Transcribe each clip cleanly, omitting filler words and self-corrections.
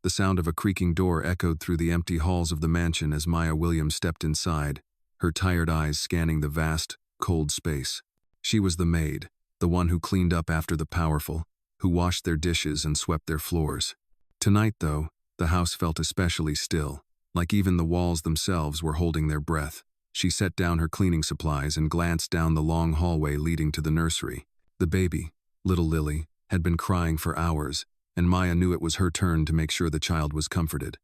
The sound of a creaking door echoed through the empty halls of the mansion as Maya Williams stepped inside, her tired eyes scanning the vast, cold space. She was the maid, the one who cleaned up after the powerful, who washed their dishes and swept their floors. Tonight, though, the house felt especially still, like even the walls themselves were holding their breath. She set down her cleaning supplies and glanced down the long hallway leading to the nursery. The baby, little Lily, had been crying for hours, and Maya knew it was her turn to make sure the child was comforted.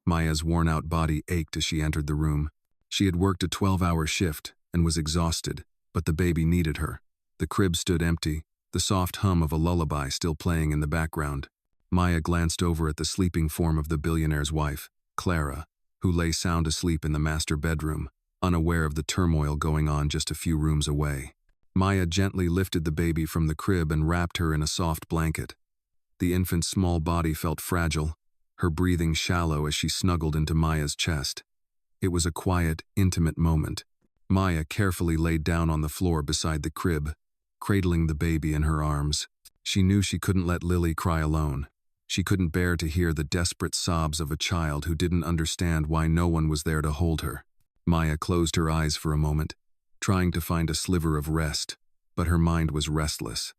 Maya's worn-out body ached as she entered the room. She had worked a 12-hour shift and was exhausted, but the baby needed her. The crib stood empty, the soft hum of a lullaby still playing in the background. Maya glanced over at the sleeping form of the billionaire's wife, Clara, who lay sound asleep in the master bedroom, unaware of the turmoil going on just a few rooms away. Maya gently lifted the baby from the crib and wrapped her in a soft blanket. The infant's small body felt fragile, her breathing shallow as she snuggled into Maya's chest. It was a quiet, intimate moment. Maya carefully laid down on the floor beside the crib, cradling the baby in her arms. She knew she couldn't let Lily cry alone. She couldn't bear to hear the desperate sobs of a child who didn't understand why no one was there to hold her. Maya closed her eyes for a moment, trying to find a sliver of rest, but her mind was restless.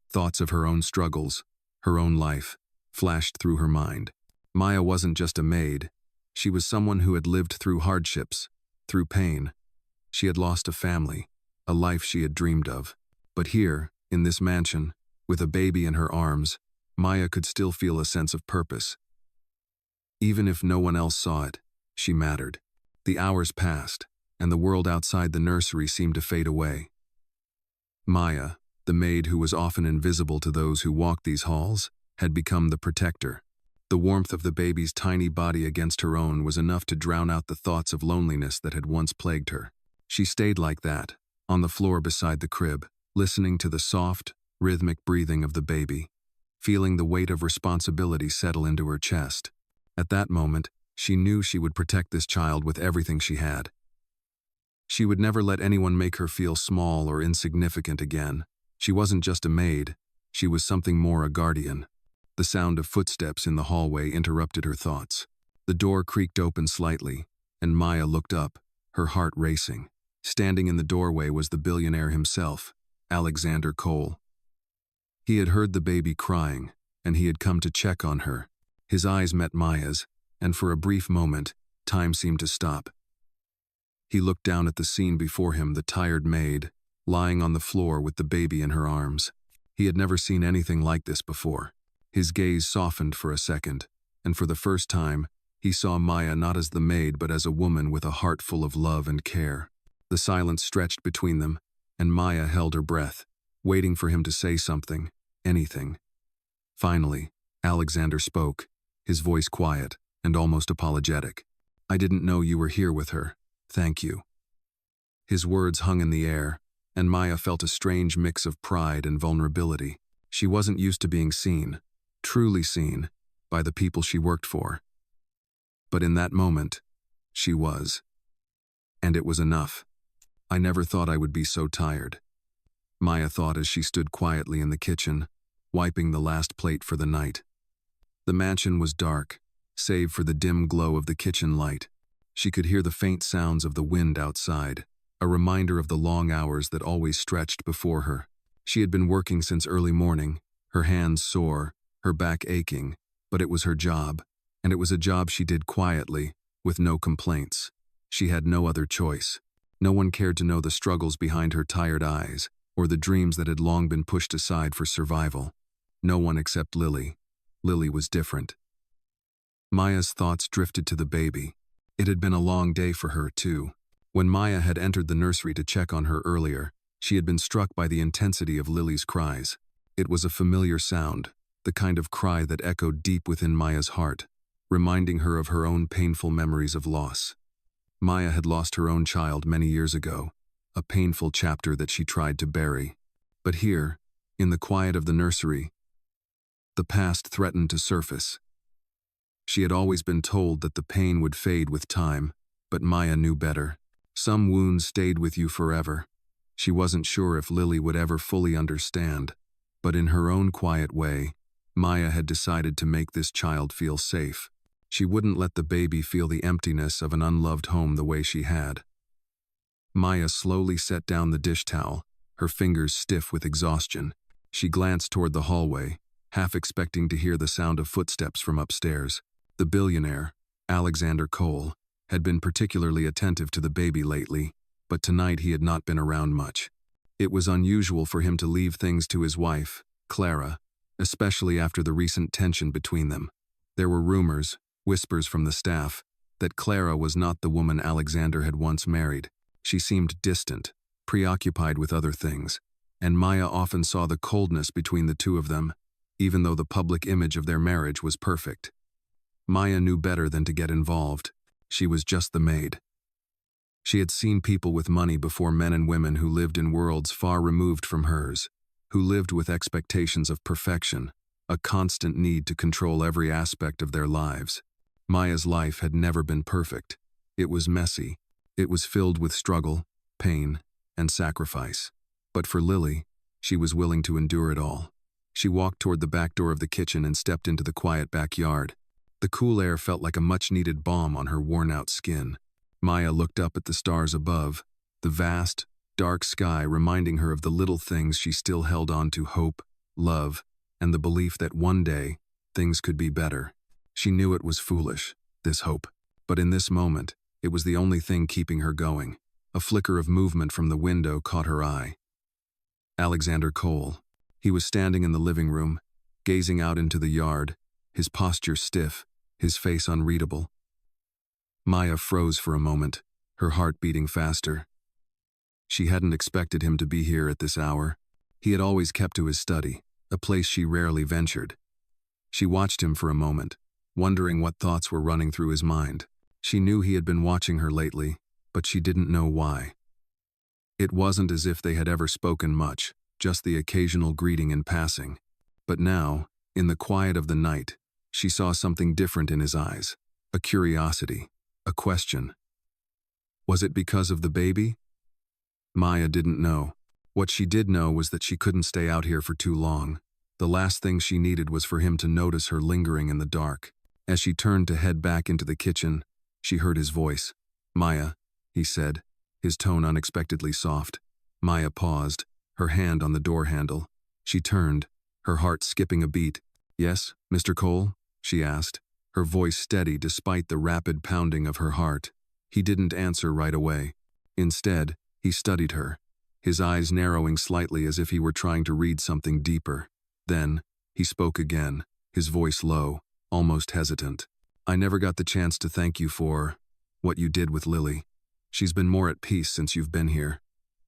Thoughts of her own struggles, her own life, flashed through her mind. Maya wasn't just a maid. She was someone who had lived through hardships, through pain. She had lost a family, a life she had dreamed of. But here, in this mansion, with a baby in her arms, Maya could still feel a sense of purpose. Even if no one else saw it, she mattered. The hours passed, and the world outside the nursery seemed to fade away. Maya, the maid who was often invisible to those who walked these halls, had become the protector. The warmth of the baby's tiny body against her own was enough to drown out the thoughts of loneliness that had once plagued her. She stayed like that, on the floor beside the crib, listening to the soft, rhythmic breathing of the baby, feeling the weight of responsibility settle into her chest. At that moment, she knew she would protect this child with everything she had. She would never let anyone make her feel small or insignificant again. She wasn't just a maid, she was something more, a guardian. The sound of footsteps in the hallway interrupted her thoughts. The door creaked open slightly, and Maya looked up, her heart racing. Standing in the doorway was the billionaire himself, Alexander Cole. He had heard the baby crying, and he had come to check on her. His eyes met Maya's, and for a brief moment, time seemed to stop. He looked down at the scene before him, the tired maid, lying on the floor with the baby in her arms. He had never seen anything like this before. His gaze softened for a second, and for the first time, he saw Maya not as the maid but as a woman with a heart full of love and care. The silence stretched between them, and Maya held her breath, waiting for him to say something, anything. Finally, Alexander spoke, his voice quiet and almost apologetic. "I didn't know you were here with her. Thank you." His words hung in the air, and Maya felt a strange mix of pride and vulnerability. She wasn't used to being seen, truly seen, by the people she worked for. But in that moment, she was. And it was enough. "I never thought I would be so tired," Maya thought as she stood quietly in the kitchen, wiping the last plate for the night. The mansion was dark, save for the dim glow of the kitchen light. She could hear the faint sounds of the wind outside, a reminder of the long hours that always stretched before her. She had been working since early morning, her hands sore, her back aching, but it was her job, and it was a job she did quietly, with no complaints. She had no other choice. No one cared to know the struggles behind her tired eyes, or the dreams that had long been pushed aside for survival. No one except Lily. Lily was different. Maya's thoughts drifted to the baby. It had been a long day for her, too. When Maya had entered the nursery to check on her earlier, she had been struck by the intensity of Lily's cries. It was a familiar sound, the kind of cry that echoed deep within Maya's heart, reminding her of her own painful memories of loss. Maya had lost her own child many years ago, a painful chapter that she tried to bury. But here, in the quiet of the nursery, the past threatened to surface. She had always been told that the pain would fade with time, but Maya knew better. Some wounds stayed with you forever. She wasn't sure if Lily would ever fully understand, but in her own quiet way, Maya had decided to make this child feel safe. She wouldn't let the baby feel the emptiness of an unloved home the way she had. Maya slowly set down the dish towel, her fingers stiff with exhaustion. She glanced toward the hallway, half expecting to hear the sound of footsteps from upstairs. The billionaire, Alexander Cole, had been particularly attentive to the baby lately, but tonight he had not been around much. It was unusual for him to leave things to his wife, Clara, especially after the recent tension between them. There were rumors, whispers from the staff, that Clara was not the woman Alexander had once married. She seemed distant, preoccupied with other things, and Maya often saw the coldness between the two of them, even though the public image of their marriage was perfect. Maya knew better than to get involved. She was just the maid. She had seen people with money before, men and women who lived in worlds far removed from hers, who lived with expectations of perfection, a constant need to control every aspect of their lives. Maya's life had never been perfect. It was messy. It was filled with struggle, pain, and sacrifice. But for Lily, she was willing to endure it all. She walked toward the back door of the kitchen and stepped into the quiet backyard. The cool air felt like a much-needed balm on her worn-out skin. Maya looked up at the stars above, the vast, dark sky reminding her of the little things she still held on to: hope, love, and the belief that one day, things could be better. She knew it was foolish, this hope, but in this moment, it was the only thing keeping her going. A flicker of movement from the window caught her eye. Alexander Cole. He was standing in the living room, gazing out into the yard, his posture stiff, his face unreadable. Maya froze for a moment, her heart beating faster. She hadn't expected him to be here at this hour. He had always kept to his study, a place she rarely ventured. She watched him for a moment, wondering what thoughts were running through his mind. She knew he had been watching her lately, but she didn't know why. It wasn't as if they had ever spoken much, just the occasional greeting in passing. But now, in the quiet of the night, she saw something different in his eyes, a curiosity, a question. Was it because of the baby? Maya didn't know. What she did know was that she couldn't stay out here for too long. The last thing she needed was for him to notice her lingering in the dark. As she turned to head back into the kitchen, she heard his voice. "Maya," he said, his tone unexpectedly soft. Maya paused, her hand on the door handle. She turned, her heart skipping a beat. "Yes, Mr. Cole?" she asked, her voice steady despite the rapid pounding of her heart. He didn't answer right away. Instead, he studied her, his eyes narrowing slightly as if he were trying to read something deeper. Then, he spoke again, his voice low, almost hesitant. "I never got the chance to thank you for what you did with Lily. She's been more at peace since you've been here."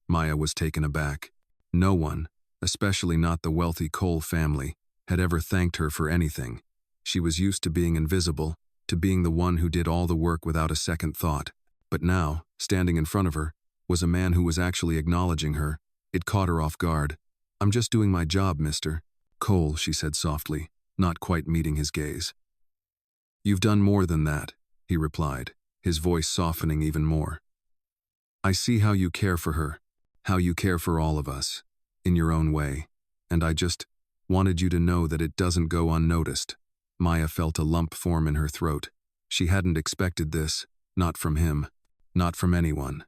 Maya was taken aback. No one, especially not the wealthy Cole family, had ever thanked her for anything. She was used to being invisible, to being the one who did all the work without a second thought. But now, standing in front of her, was a man who was actually acknowledging her. It caught her off guard. "I'm just doing my job, Mr. Cole," she said softly, not quite meeting his gaze. "You've done more than that," he replied, his voice softening even more. "I see how you care for her, how you care for all of us, in your own way, and I just wanted you to know that it doesn't go unnoticed." Maya felt a lump form in her throat. She hadn't expected this, not from him, not from anyone.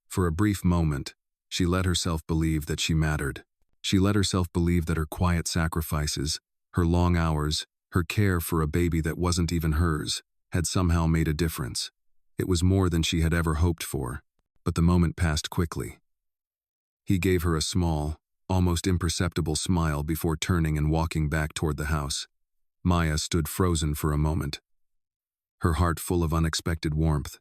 For a brief moment, she let herself believe that she mattered. She let herself believe that her quiet sacrifices, her long hours, her care for a baby that wasn't even hers, had somehow made a difference. It was more than she had ever hoped for, but the moment passed quickly. He gave her a small, almost imperceptible smile before turning and walking back toward the house. Maya stood frozen for a moment, her heart full of unexpected warmth.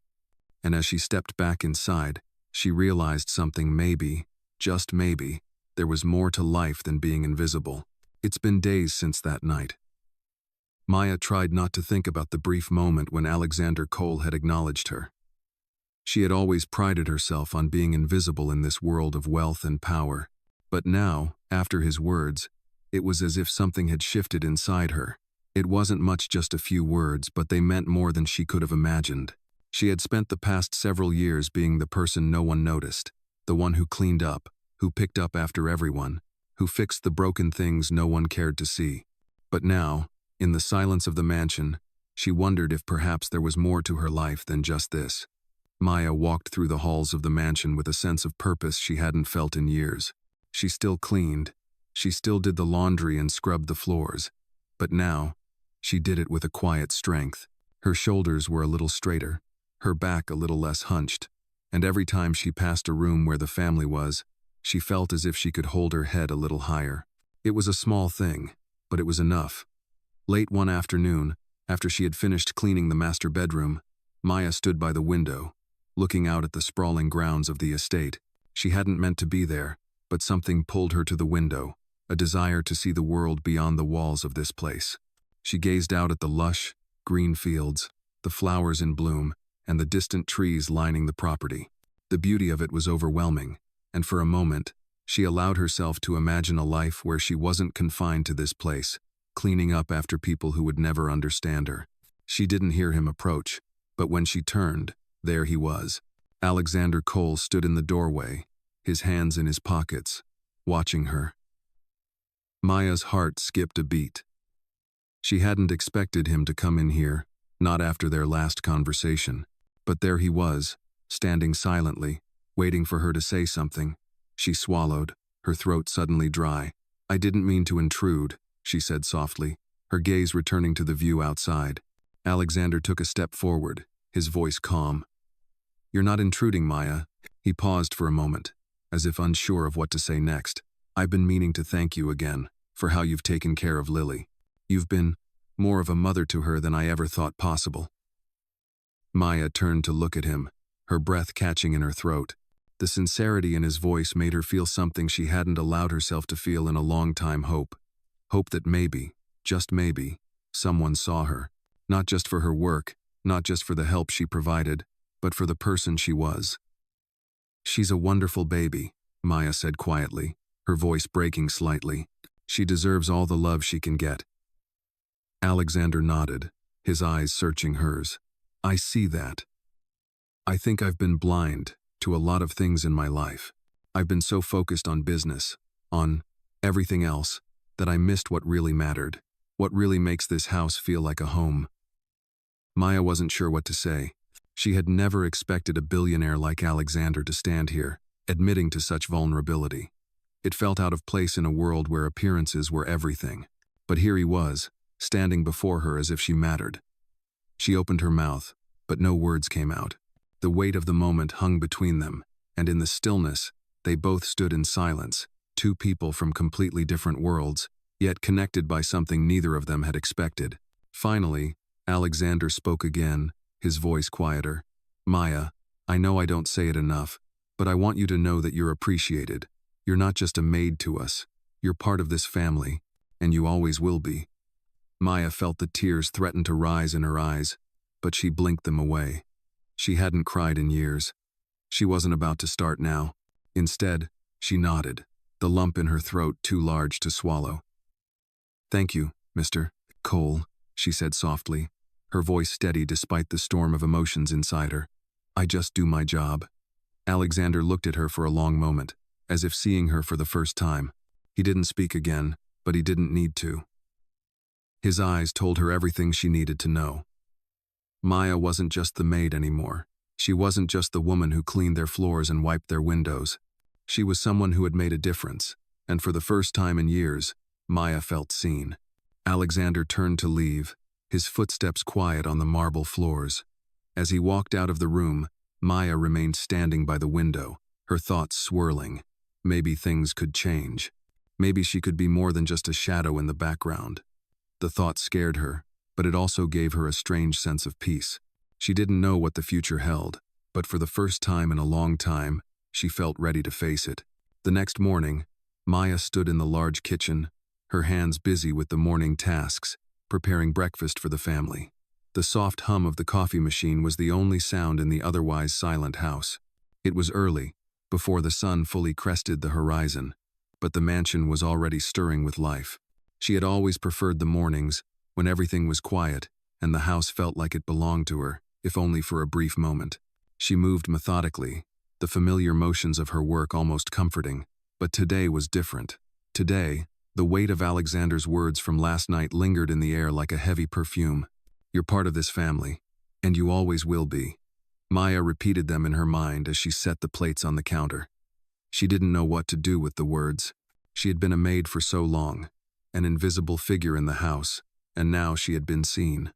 And as she stepped back inside, she realized something. Maybe, just maybe, there was more to life than being invisible. It's been days since that night. Maya tried not to think about the brief moment when Alexander Cole had acknowledged her. She had always prided herself on being invisible in this world of wealth and power. But now, after his words, it was as if something had shifted inside her. It wasn't much, just a few words, but they meant more than she could have imagined. She had spent the past several years being the person no one noticed, the one who cleaned up, who picked up after everyone, who fixed the broken things no one cared to see. But now, in the silence of the mansion, she wondered if perhaps there was more to her life than just this. Maya walked through the halls of the mansion with a sense of purpose she hadn't felt in years. She still cleaned. She still did the laundry and scrubbed the floors. But now, she did it with a quiet strength. Her shoulders were a little straighter, her back a little less hunched, and every time she passed a room where the family was, she felt as if she could hold her head a little higher. It was a small thing, but it was enough. Late one afternoon, after she had finished cleaning the master bedroom, Maya stood by the window, looking out at the sprawling grounds of the estate. She hadn't meant to be there, but something pulled her to the window, a desire to see the world beyond the walls of this place. She gazed out at the lush, green fields, the flowers in bloom, and the distant trees lining the property. The beauty of it was overwhelming, and for a moment, she allowed herself to imagine a life where she wasn't confined to this place, cleaning up after people who would never understand her. She didn't hear him approach, but when she turned, there he was. Alexander Cole stood in the doorway, his hands in his pockets, watching her. Maya's heart skipped a beat. She hadn't expected him to come in here, not after their last conversation. But there he was, standing silently, waiting for her to say something. She swallowed, her throat suddenly dry. "I didn't mean to intrude," she said softly, her gaze returning to the view outside. Alexander took a step forward, his voice calm. "You're not intruding, Maya." He paused for a moment, as if unsure of what to say next. "I've been meaning to thank you again for how you've taken care of Lily. You've been more of a mother to her than I ever thought possible." Maya turned to look at him, her breath catching in her throat. The sincerity in his voice made her feel something she hadn't allowed herself to feel in a long time: hope. Hope that maybe, just maybe, someone saw her. Not just for her work, not just for the help she provided, but for the person she was. "She's a wonderful baby," Maya said quietly, her voice breaking slightly. "She deserves all the love she can get." Alexander nodded, his eyes searching hers. "I see that. I think I've been blind to a lot of things in my life. I've been so focused on business, on everything else, that I missed what really mattered, what really makes this house feel like a home." Maya wasn't sure what to say. She had never expected a billionaire like Alexander to stand here, admitting to such vulnerability. It felt out of place in a world where appearances were everything. But here he was, standing before her as if she mattered. She opened her mouth, but no words came out. The weight of the moment hung between them, and in the stillness, they both stood in silence, two people from completely different worlds, yet connected by something neither of them had expected. Finally, Alexander spoke again, his voice quieter. "Maya, I know I don't say it enough, but I want you to know that you're appreciated. You're not just a maid to us. You're part of this family, and you always will be." Maya felt the tears threaten to rise in her eyes, but she blinked them away. She hadn't cried in years. She wasn't about to start now. Instead, she nodded, the lump in her throat too large to swallow. "Thank you, Mr. Cole," she said softly, her voice steady despite the storm of emotions inside her. "I just do my job." Alexander looked at her for a long moment, as if seeing her for the first time. He didn't speak again, but he didn't need to. His eyes told her everything she needed to know. Maya wasn't just the maid anymore. She wasn't just the woman who cleaned their floors and wiped their windows. She was someone who had made a difference, and for the first time in years, Maya felt seen. Alexander turned to leave, his footsteps quiet on the marble floors. As he walked out of the room, Maya remained standing by the window, her thoughts swirling. Maybe things could change. Maybe she could be more than just a shadow in the background. The thought scared her, but it also gave her a strange sense of peace. She didn't know what the future held, but for the first time in a long time, she felt ready to face it. The next morning, Maya stood in the large kitchen, her hands busy with the morning tasks, preparing breakfast for the family. The soft hum of the coffee machine was the only sound in the otherwise silent house. It was early, before the sun fully crested the horizon, but the mansion was already stirring with life. She had always preferred the mornings, when everything was quiet, and the house felt like it belonged to her, if only for a brief moment. She moved methodically, the familiar motions of her work almost comforting, but today was different. Today, The weight of Alexander's words from last night lingered in the air like a heavy perfume. You're part of this family, and you always will be. Maya repeated them in her mind as she set the plates on the counter. She didn't know what to do with the words. She had been a maid for so long, an invisible figure in the house, and now she had been seen.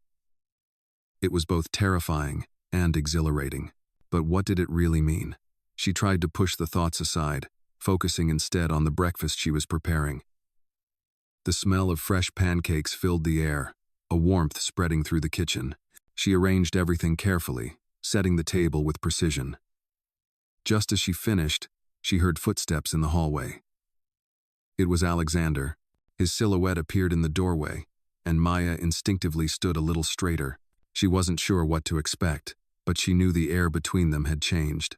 It was both terrifying and exhilarating. But what did it really mean? She tried to push the thoughts aside, focusing instead on the breakfast she was preparing. The smell of fresh pancakes filled the air, a warmth spreading through the kitchen. She arranged everything carefully, setting the table with precision. Just as she finished, she heard footsteps in the hallway. It was Alexander. His silhouette appeared in the doorway, and Maya instinctively stood a little straighter. She wasn't sure what to expect, but she knew the air between them had changed.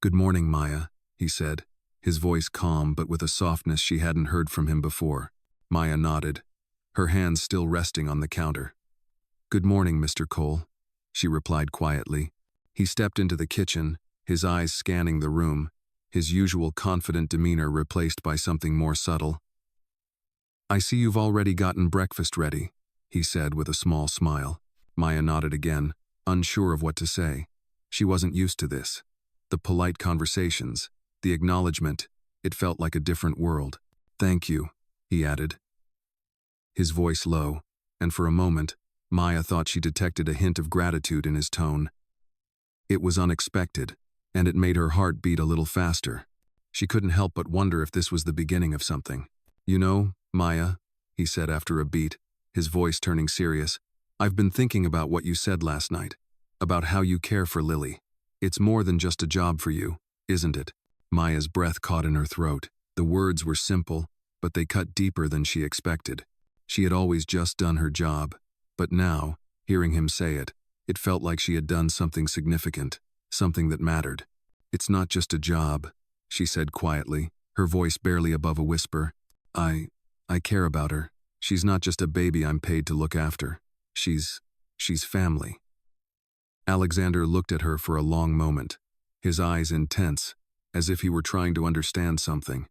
"Good morning, Maya," he said, his voice calm but with a softness she hadn't heard from him before. Maya nodded, her hands still resting on the counter. "Good morning, Mr. Cole," she replied quietly. He stepped into the kitchen, his eyes scanning the room, his usual confident demeanor replaced by something more subtle. "I see you've already gotten breakfast ready," he said with a small smile. Maya nodded again, unsure of what to say. She wasn't used to this. The polite conversations, the acknowledgement, it felt like a different world. "Thank you," he added, his voice low, and for a moment, Maya thought she detected a hint of gratitude in his tone. It was unexpected, and it made her heart beat a little faster. She couldn't help but wonder if this was the beginning of something. "You know, Maya," he said after a beat, his voice turning serious, "I've been thinking about what you said last night, about how you care for Lily. It's more than just a job for you, isn't it?" Maya's breath caught in her throat. The words were simple, but they cut deeper than she expected. She had always just done her job, but now, hearing him say it, it felt like she had done something significant, something that mattered. "It's not just a job," she said quietly, her voice barely above a whisper. I care about her. She's not just a baby I'm paid to look after. She's family." Alexander looked at her for a long moment, his eyes intense, as if he were trying to understand something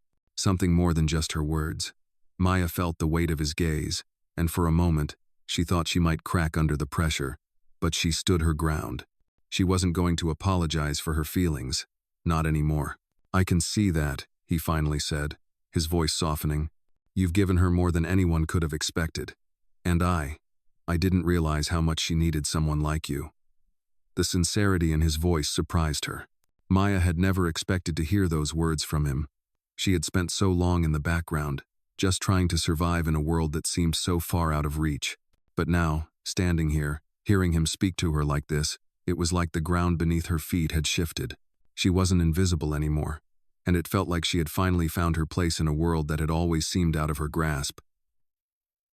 more than just her words. Maya felt the weight of his gaze, and for a moment, she thought she might crack under the pressure, but she stood her ground. She wasn't going to apologize for her feelings, not anymore. "I can see that," he finally said, his voice softening. "You've given her more than anyone could have expected. And I didn't realize how much she needed someone like you." The sincerity in his voice surprised her. Maya had never expected to hear those words from him. She had spent so long in the background, just trying to survive in a world that seemed so far out of reach. But now, standing here, hearing him speak to her like this, it was like the ground beneath her feet had shifted. She wasn't invisible anymore, and it felt like she had finally found her place in a world that had always seemed out of her grasp.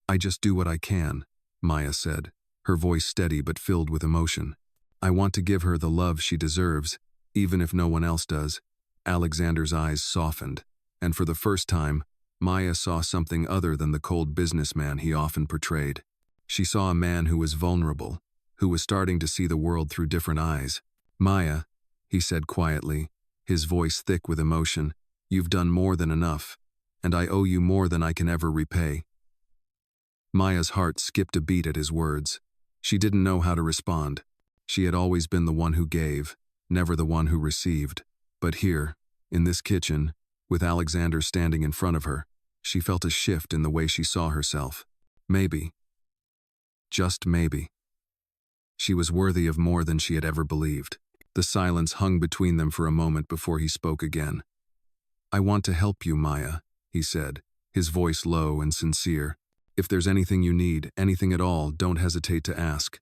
"I just do what I can," Maya said, her voice steady but filled with emotion. "I want to give her the love she deserves, even if no one else does." Alexander's eyes softened, and for the first time, Maya saw something other than the cold businessman he often portrayed. She saw a man who was vulnerable, who was starting to see the world through different eyes. "Maya," he said quietly, his voice thick with emotion, "you've done more than enough, and I owe you more than I can ever repay." Maya's heart skipped a beat at his words. She didn't know how to respond. She had always been the one who gave, never the one who received. But here, in this kitchen, with Alexander standing in front of her, she felt a shift in the way she saw herself. Maybe, just maybe, she was worthy of more than she had ever believed. The silence hung between them for a moment before he spoke again. "I want to help you, Maya," he said, his voice low and sincere. "If there's anything you need, anything at all, don't hesitate to ask."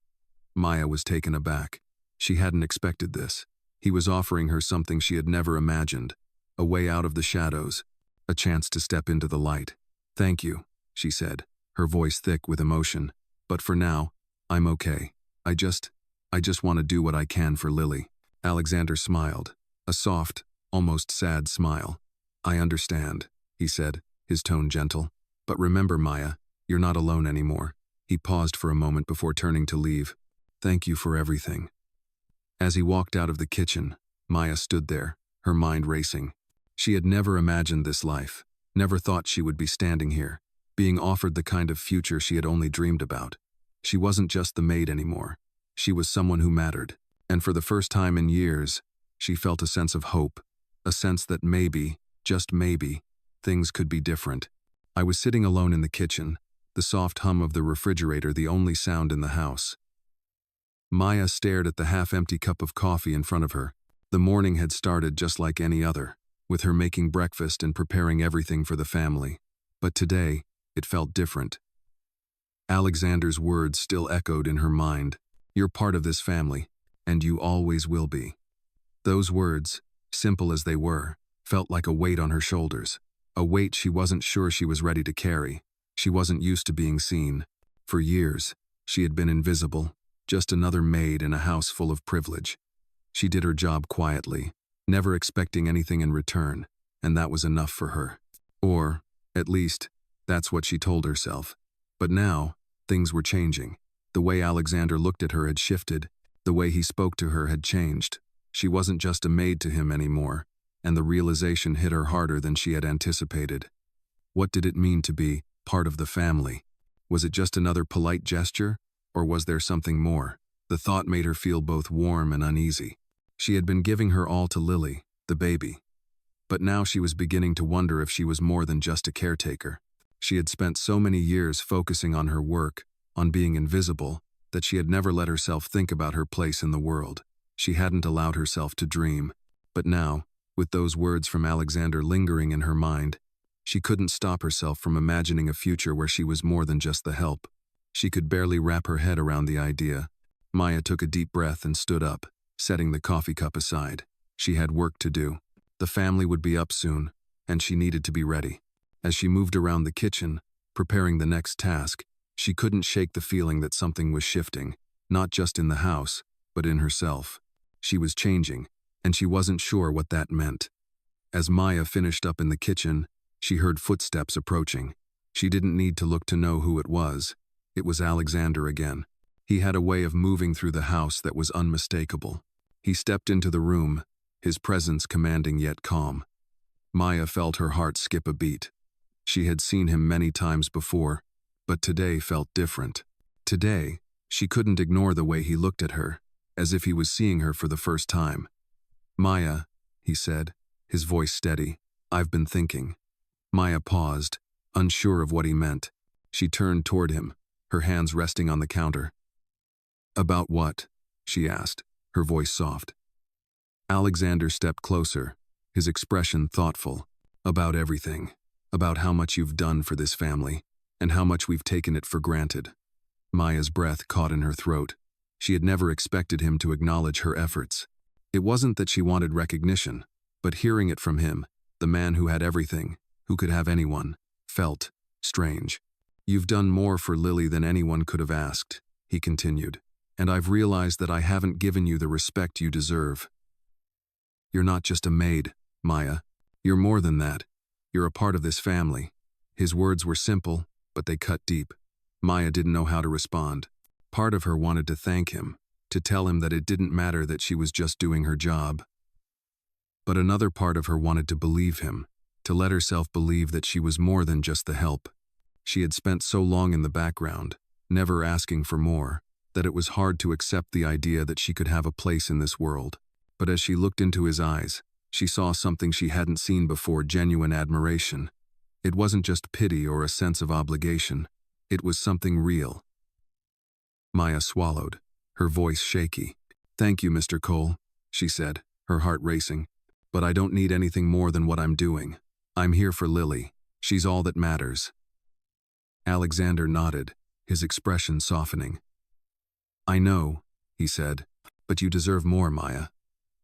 Maya was taken aback. She hadn't expected this. He was offering her something she had never imagined, a way out of the shadows, a chance to step into the light. "Thank you," she said, her voice thick with emotion. "But for now, I'm okay. I just want to do what I can for Lily." Alexander smiled, a soft, almost sad smile. "I understand," he said, his tone gentle. "But remember, Maya, you're not alone anymore." He paused for a moment before turning to leave. "Thank you for everything." As he walked out of the kitchen, Maya stood there, her mind racing. She had never imagined this life, Never thought she would be standing here, being offered the kind of future she had only dreamed about. She wasn't just the maid anymore. She was someone who mattered. And for the first time in years, she felt a sense of hope, a sense that maybe, just maybe, things could be different. I was sitting alone in the kitchen, the soft hum of the refrigerator the only sound in the house. Maya stared at the half-empty cup of coffee in front of her. The morning had started just like any other, with her making breakfast and preparing everything for the family. But today, it felt different. Alexander's words still echoed in her mind. "You're part of this family, and you always will be." Those words, simple as they were, felt like a weight on her shoulders, a weight she wasn't sure she was ready to carry. She wasn't used to being seen. For years, she had been invisible, just another maid in a house full of privilege. She did her job quietly, never expecting anything in return, and that was enough for her. Or, at least, that's what she told herself. But now, things were changing. The way Alexander looked at her had shifted, the way he spoke to her had changed. She wasn't just a maid to him anymore, and the realization hit her harder than she had anticipated. What did it mean to be part of the family? Was it just another polite gesture, or was there something more? The thought made her feel both warm and uneasy. She had been giving her all to Lily, the baby. But now she was beginning to wonder if she was more than just a caretaker. She had spent so many years focusing on her work, on being invisible, that she had never let herself think about her place in the world. She hadn't allowed herself to dream. But now, with those words from Alexander lingering in her mind, she couldn't stop herself from imagining a future where she was more than just the help. She could barely wrap her head around the idea. Maya took a deep breath and stood up, setting the coffee cup aside. She had work to do. The family would be up soon, and she needed to be ready. As she moved around the kitchen, preparing the next task, she couldn't shake the feeling that something was shifting, not just in the house, but in herself. She was changing, and she wasn't sure what that meant. As Maya finished up in the kitchen, she heard footsteps approaching. She didn't need to look to know who it was. It was Alexander again. He had a way of moving through the house that was unmistakable. He stepped into the room, his presence commanding yet calm. Maya felt her heart skip a beat. She had seen him many times before, but today felt different. Today, she couldn't ignore the way he looked at her, as if he was seeing her for the first time. "Maya," he said, his voice steady, "I've been thinking." Maya paused, unsure of what he meant. She turned toward him, her hands resting on the counter. "About what?" she asked, her voice soft. Alexander stepped closer, his expression thoughtful. "About everything. About how much you've done for this family, and how much we've taken it for granted." Maya's breath caught in her throat. She had never expected him to acknowledge her efforts. It wasn't that she wanted recognition, but hearing it from him, the man who had everything, who could have anyone, felt strange. "You've done more for Lily than anyone could have asked," he continued, "and I've realized that I haven't given you the respect you deserve. You're not just a maid, Maya. You're more than that. You're a part of this family." His words were simple, but they cut deep. Maya didn't know how to respond. Part of her wanted to thank him, to tell him that it didn't matter that she was just doing her job. But another part of her wanted to believe him, to let herself believe that she was more than just the help. She had spent so long in the background, never asking for more, that it was hard to accept the idea that she could have a place in this world. But as she looked into his eyes, she saw something she hadn't seen before: genuine admiration. It wasn't just pity or a sense of obligation. It was something real. Maya swallowed, her voice shaky. "Thank you, Mr. Cole," she said, her heart racing. "But I don't need anything more than what I'm doing. I'm here for Lily. She's all that matters." Alexander nodded, his expression softening. "I know," he said, "but you deserve more, Maya.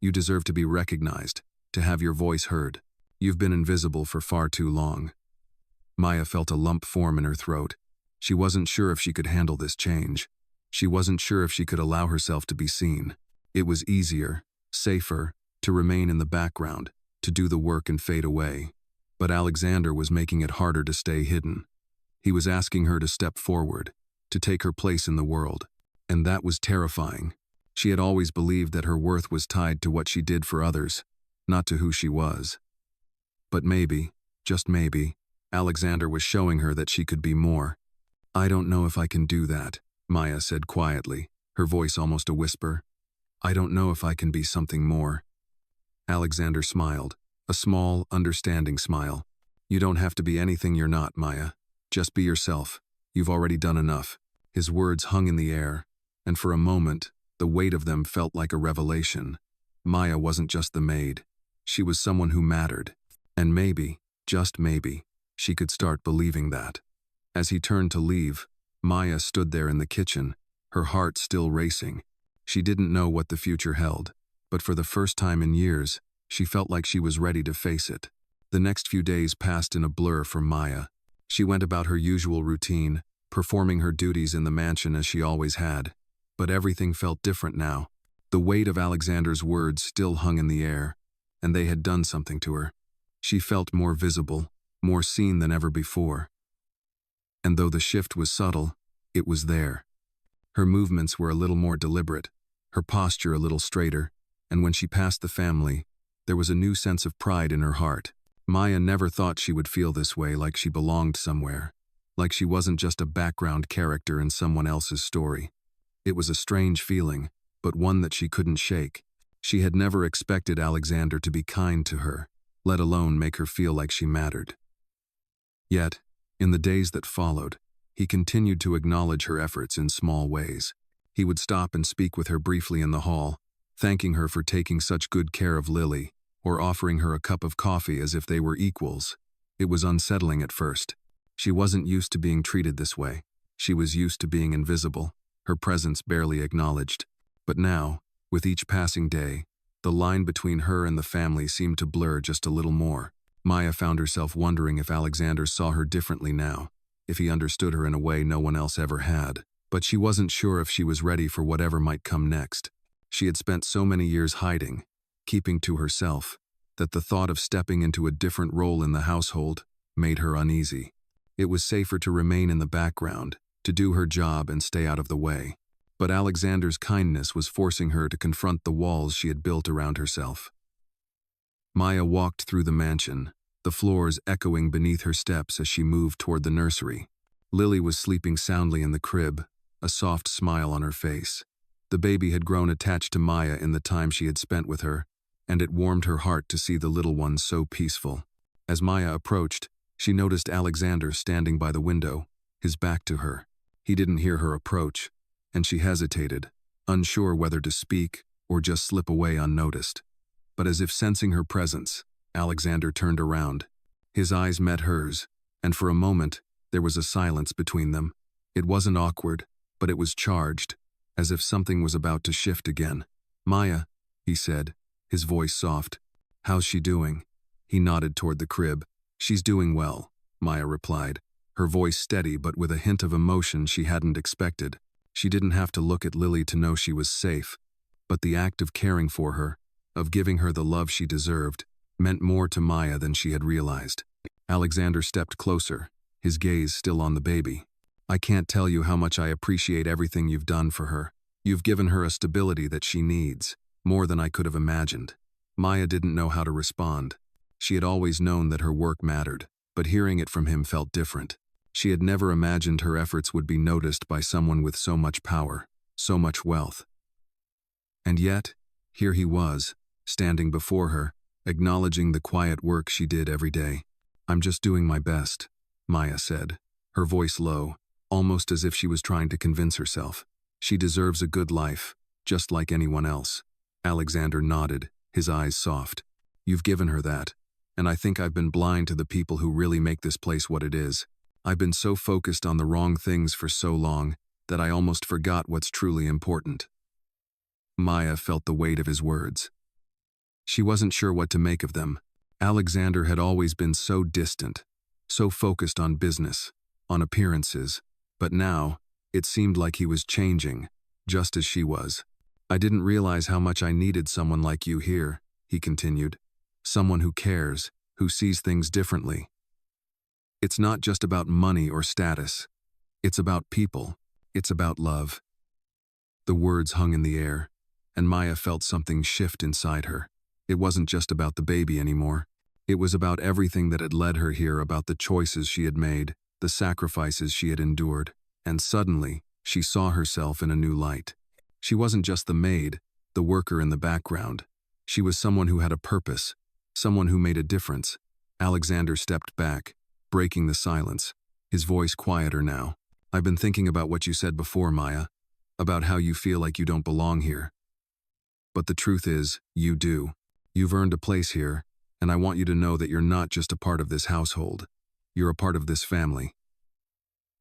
You deserve to be recognized, to have your voice heard. You've been invisible for far too long." Maya felt a lump form in her throat. She wasn't sure if she could handle this change. She wasn't sure if she could allow herself to be seen. It was easier, safer, to remain in the background, to do the work and fade away. But Alexander was making it harder to stay hidden. He was asking her to step forward, to take her place in the world. And that was terrifying. She had always believed that her worth was tied to what she did for others, not to who she was. But maybe, just maybe, Alexander was showing her that she could be more. "I don't know if I can do that," Maya said quietly, her voice almost a whisper. "I don't know if I can be something more." Alexander smiled, a small, understanding smile. "You don't have to be anything you're not, Maya. Just be yourself. You've already done enough." His words hung in the air, and for a moment, the weight of them felt like a revelation. Maya wasn't just the maid. She was someone who mattered. And maybe, just maybe, she could start believing that. As he turned to leave, Maya stood there in the kitchen, her heart still racing. She didn't know what the future held, but for the first time in years, she felt like she was ready to face it. The next few days passed in a blur for Maya. She went about her usual routine, performing her duties in the mansion as she always had. But everything felt different now. The weight of Alexander's words still hung in the air, and they had done something to her. She felt more visible, more seen than ever before. And though the shift was subtle, it was there. Her movements were a little more deliberate, her posture a little straighter, and when she passed the family, there was a new sense of pride in her heart. Maya never thought she would feel this way, like she belonged somewhere, like she wasn't just a background character in someone else's story. It was a strange feeling, but one that she couldn't shake. She had never expected Alexander to be kind to her, let alone make her feel like she mattered. Yet, in the days that followed, he continued to acknowledge her efforts in small ways. He would stop and speak with her briefly in the hall, thanking her for taking such good care of Lily, or offering her a cup of coffee as if they were equals. It was unsettling at first. She wasn't used to being treated this way. She was used to being invisible, her presence barely acknowledged. But now, with each passing day, the line between her and the family seemed to blur just a little more. Maya found herself wondering if Alexander saw her differently now, if he understood her in a way no one else ever had. But she wasn't sure if she was ready for whatever might come next. She had spent so many years hiding, keeping to herself, that the thought of stepping into a different role in the household made her uneasy. It was safer to remain in the background, to do her job and stay out of the way. But Alexander's kindness was forcing her to confront the walls she had built around herself. Maya walked through the mansion, the floors echoing beneath her steps as she moved toward the nursery. Lily was sleeping soundly in the crib, a soft smile on her face. The baby had grown attached to Maya in the time she had spent with her, and it warmed her heart to see the little one so peaceful. As Maya approached, she noticed Alexander standing by the window, his back to her. He didn't hear her approach, and she hesitated, unsure whether to speak or just slip away unnoticed. But as if sensing her presence, Alexander turned around. His eyes met hers, and for a moment, there was a silence between them. It wasn't awkward, but it was charged, as if something was about to shift again. "Maya," he said, his voice soft. "How's she doing?" He nodded toward the crib. "She's doing well," Maya replied, her voice steady but with a hint of emotion she hadn't expected. She didn't have to look at Lily to know she was safe, but the act of caring for her, of giving her the love she deserved, meant more to Maya than she had realized. Alexander stepped closer, his gaze still on the baby. "I can't tell you how much I appreciate everything you've done for her. You've given her a stability that she needs, more than I could have imagined." Maya didn't know how to respond. She had always known that her work mattered, but hearing it from him felt different. She had never imagined her efforts would be noticed by someone with so much power, so much wealth. And yet, here he was, standing before her, acknowledging the quiet work she did every day. "I'm just doing my best," Maya said, her voice low, almost as if she was trying to convince herself. "She deserves a good life, just like anyone else." Alexander nodded, his eyes soft. "You've given her that, and I think I've been blind to the people who really make this place what it is. I've been so focused on the wrong things for so long that I almost forgot what's truly important." Maya felt the weight of his words. She wasn't sure what to make of them. Alexander had always been so distant, so focused on business, on appearances, but now, it seemed like he was changing, just as she was. "I didn't realize how much I needed someone like you here," he continued. "Someone who cares, who sees things differently. It's not just about money or status. It's about people. It's about love." The words hung in the air, and Maya felt something shift inside her. It wasn't just about the baby anymore. It was about everything that had led her here, about the choices she had made, the sacrifices she had endured, and suddenly, she saw herself in a new light. She wasn't just the maid, the worker in the background. She was someone who had a purpose, someone who made a difference. Alexander stepped back, breaking the silence, his voice quieter now. I've been thinking about what you said before, Maya, about how you feel like you don't belong here. But the truth is, you do. You've earned a place here, and I want you to know that you're not just a part of this household. You're a part of this family.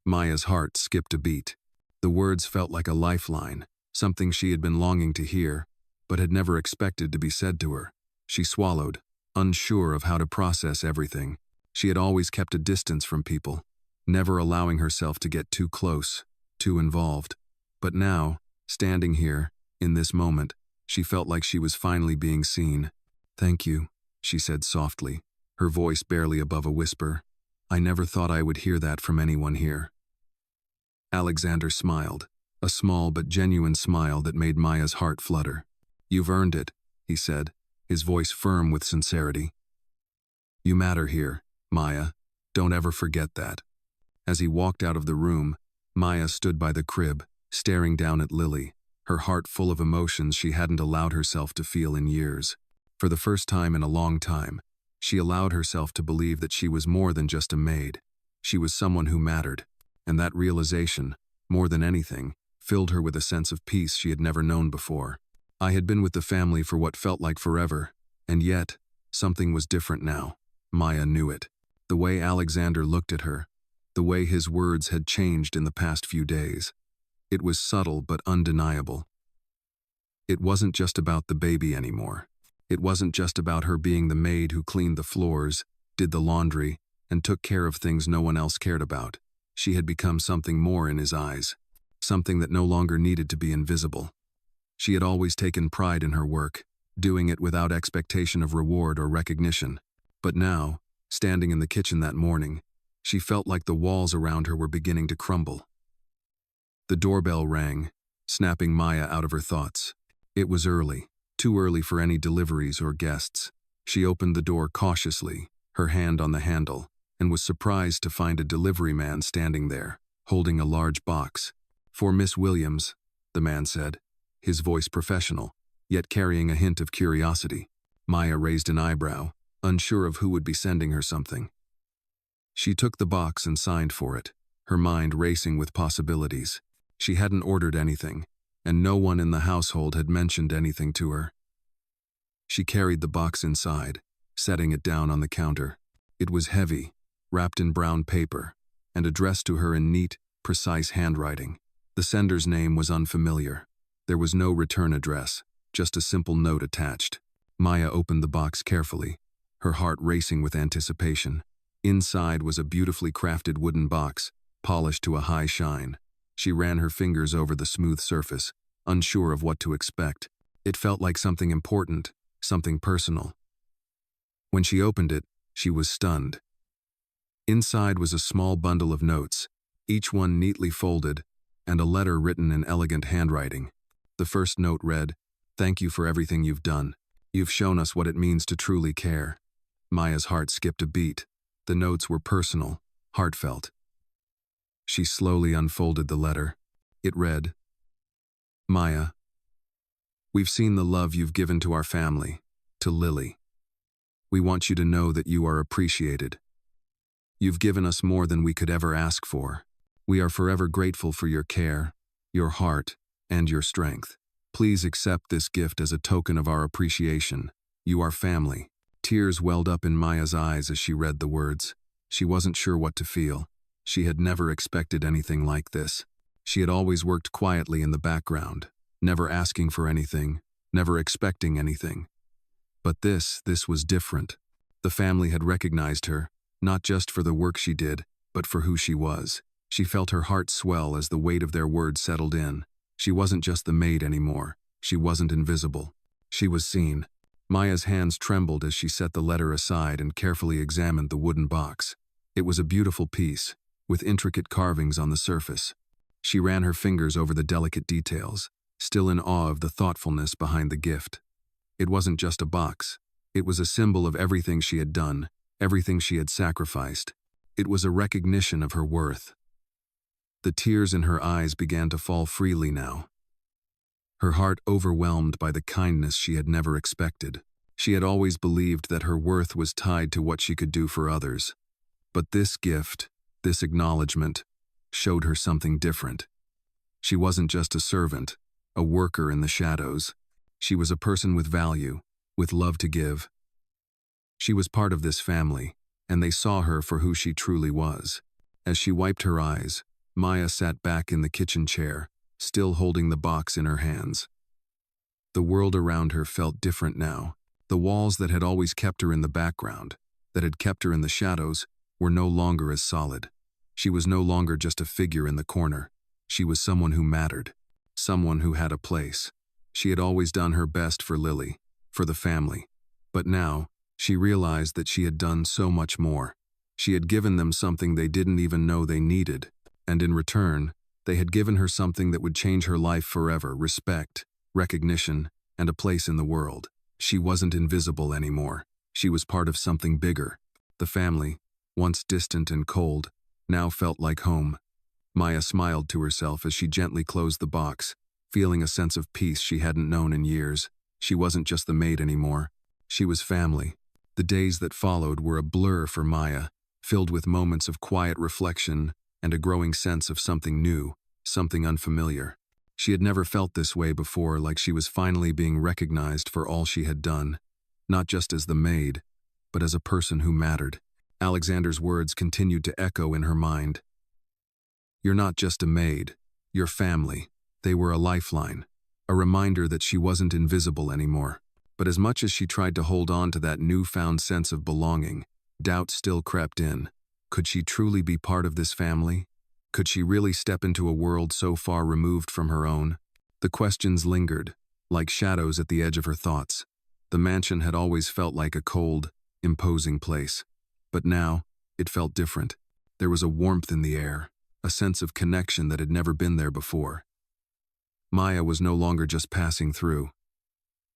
Maya's heart skipped a beat. The words felt like a lifeline, something she had been longing to hear, but had never expected to be said to her. She swallowed, unsure of how to process everything. She had always kept a distance from people, never allowing herself to get too close, too involved. But now, standing here, in this moment, she felt like she was finally being seen. "Thank you," she said softly, her voice barely above a whisper. "I never thought I would hear that from anyone here." Alexander smiled, a small but genuine smile that made Maya's heart flutter. "You've earned it," he said, his voice firm with sincerity. "You matter here, Maya. Don't ever forget that." As he walked out of the room, Maya stood by the crib, staring down at Lily, her heart full of emotions she hadn't allowed herself to feel in years. For the first time in a long time, she allowed herself to believe that she was more than just a maid. She was someone who mattered, and that realization, more than anything, filled her with a sense of peace she had never known before. I had been with the family for what felt like forever, and yet, something was different now. Maya knew it. The way Alexander looked at her, the way his words had changed in the past few days. It was subtle but undeniable. It wasn't just about the baby anymore. It wasn't just about her being the maid who cleaned the floors, did the laundry, and took care of things no one else cared about. She had become something more in his eyes, something that no longer needed to be invisible. She had always taken pride in her work, doing it without expectation of reward or recognition. But now, standing in the kitchen that morning, she felt like the walls around her were beginning to crumble. The doorbell rang, snapping Maya out of her thoughts. It was early, too early for any deliveries or guests. She opened the door cautiously, her hand on the handle, and was surprised to find a delivery man standing there, holding a large box. "For Miss Williams," the man said, his voice professional, yet carrying a hint of curiosity. Maya raised an eyebrow, unsure of who would be sending her something. She took the box and signed for it, her mind racing with possibilities. She hadn't ordered anything, and no one in the household had mentioned anything to her. She carried the box inside, setting it down on the counter. It was heavy, wrapped in brown paper, and addressed to her in neat, precise handwriting. The sender's name was unfamiliar. There was no return address, just a simple note attached. Maya opened the box carefully, her heart racing with anticipation. Inside was a beautifully crafted wooden box, polished to a high shine. She ran her fingers over the smooth surface, unsure of what to expect. It felt like something important, something personal. When she opened it, she was stunned. Inside was a small bundle of notes, each one neatly folded, and a letter written in elegant handwriting. The first note read, "Thank you for everything you've done. You've shown us what it means to truly care." Maya's heart skipped a beat. The notes were personal, heartfelt. She slowly unfolded the letter. It read, "Maya, we've seen the love you've given to our family, to Lily. We want you to know that you are appreciated. You've given us more than we could ever ask for. We are forever grateful for your care, your heart, and your strength. Please accept this gift as a token of our appreciation. You are family." Tears welled up in Maya's eyes as she read the words. She wasn't sure what to feel. She had never expected anything like this. She had always worked quietly in the background, never asking for anything, never expecting anything. But this was different. The family had recognized her, not just for the work she did, but for who she was. She felt her heart swell as the weight of their words settled in. She wasn't just the maid anymore. She wasn't invisible. She was seen. Maya's hands trembled as she set the letter aside and carefully examined the wooden box. It was a beautiful piece, with intricate carvings on the surface. She ran her fingers over the delicate details, still in awe of the thoughtfulness behind the gift. It wasn't just a box. It was a symbol of everything she had done, everything she had sacrificed. It was a recognition of her worth. The tears in her eyes began to fall freely now, her heart overwhelmed by the kindness she had never expected. She had always believed that her worth was tied to what she could do for others. But this gift, this acknowledgement, showed her something different. She wasn't just a servant, a worker in the shadows. She was a person with value, with love to give. She was part of this family, and they saw her for who she truly was. As she wiped her eyes, Maya sat back in the kitchen chair, still holding the box in her hands. The world around her felt different now. The walls that had always kept her in the background, that had kept her in the shadows, were no longer as solid. She was no longer just a figure in the corner. She was someone who mattered, someone who had a place. She had always done her best for Lily, for the family. But now, she realized that she had done so much more. She had given them something they didn't even know they needed, and in return, they had given her something that would change her life forever: respect, recognition, and a place in the world. She wasn't invisible anymore. She was part of something bigger. The family, once distant and cold, now felt like home. Maya smiled to herself as she gently closed the box, feeling a sense of peace she hadn't known in years. She wasn't just the maid anymore. She was family. The days that followed were a blur for Maya, filled with moments of quiet reflection and a growing sense of something new, something unfamiliar. She had never felt this way before, like she was finally being recognized for all she had done, not just as the maid, but as a person who mattered. Alexander's words continued to echo in her mind. "You're not just a maid, you're family." They were a lifeline, a reminder that she wasn't invisible anymore. But as much as she tried to hold on to that newfound sense of belonging, doubt still crept in. Could she truly be part of this family? Could she really step into a world so far removed from her own? The questions lingered, like shadows at the edge of her thoughts. The mansion had always felt like a cold, imposing place. But now, it felt different. There was a warmth in the air, a sense of connection that had never been there before. Maya was no longer just passing through.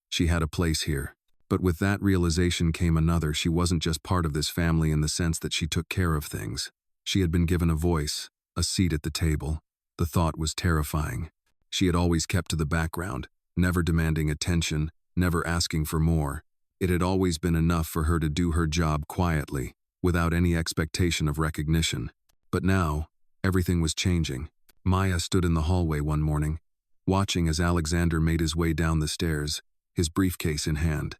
She had a place here. But with that realization came another. She wasn't just part of this family in the sense that she took care of things. She had been given a voice, a seat at the table. The thought was terrifying. She had always kept to the background, never demanding attention, never asking for more. It had always been enough for her to do her job quietly, without any expectation of recognition. But now, everything was changing. Maya stood in the hallway one morning, watching as Alexander made his way down the stairs, his briefcase in hand.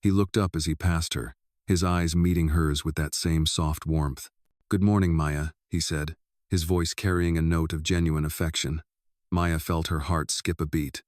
He looked up as he passed her, his eyes meeting hers with that same soft warmth. "Good morning, Maya," he said, his voice carrying a note of genuine affection. Maya felt her heart skip a beat.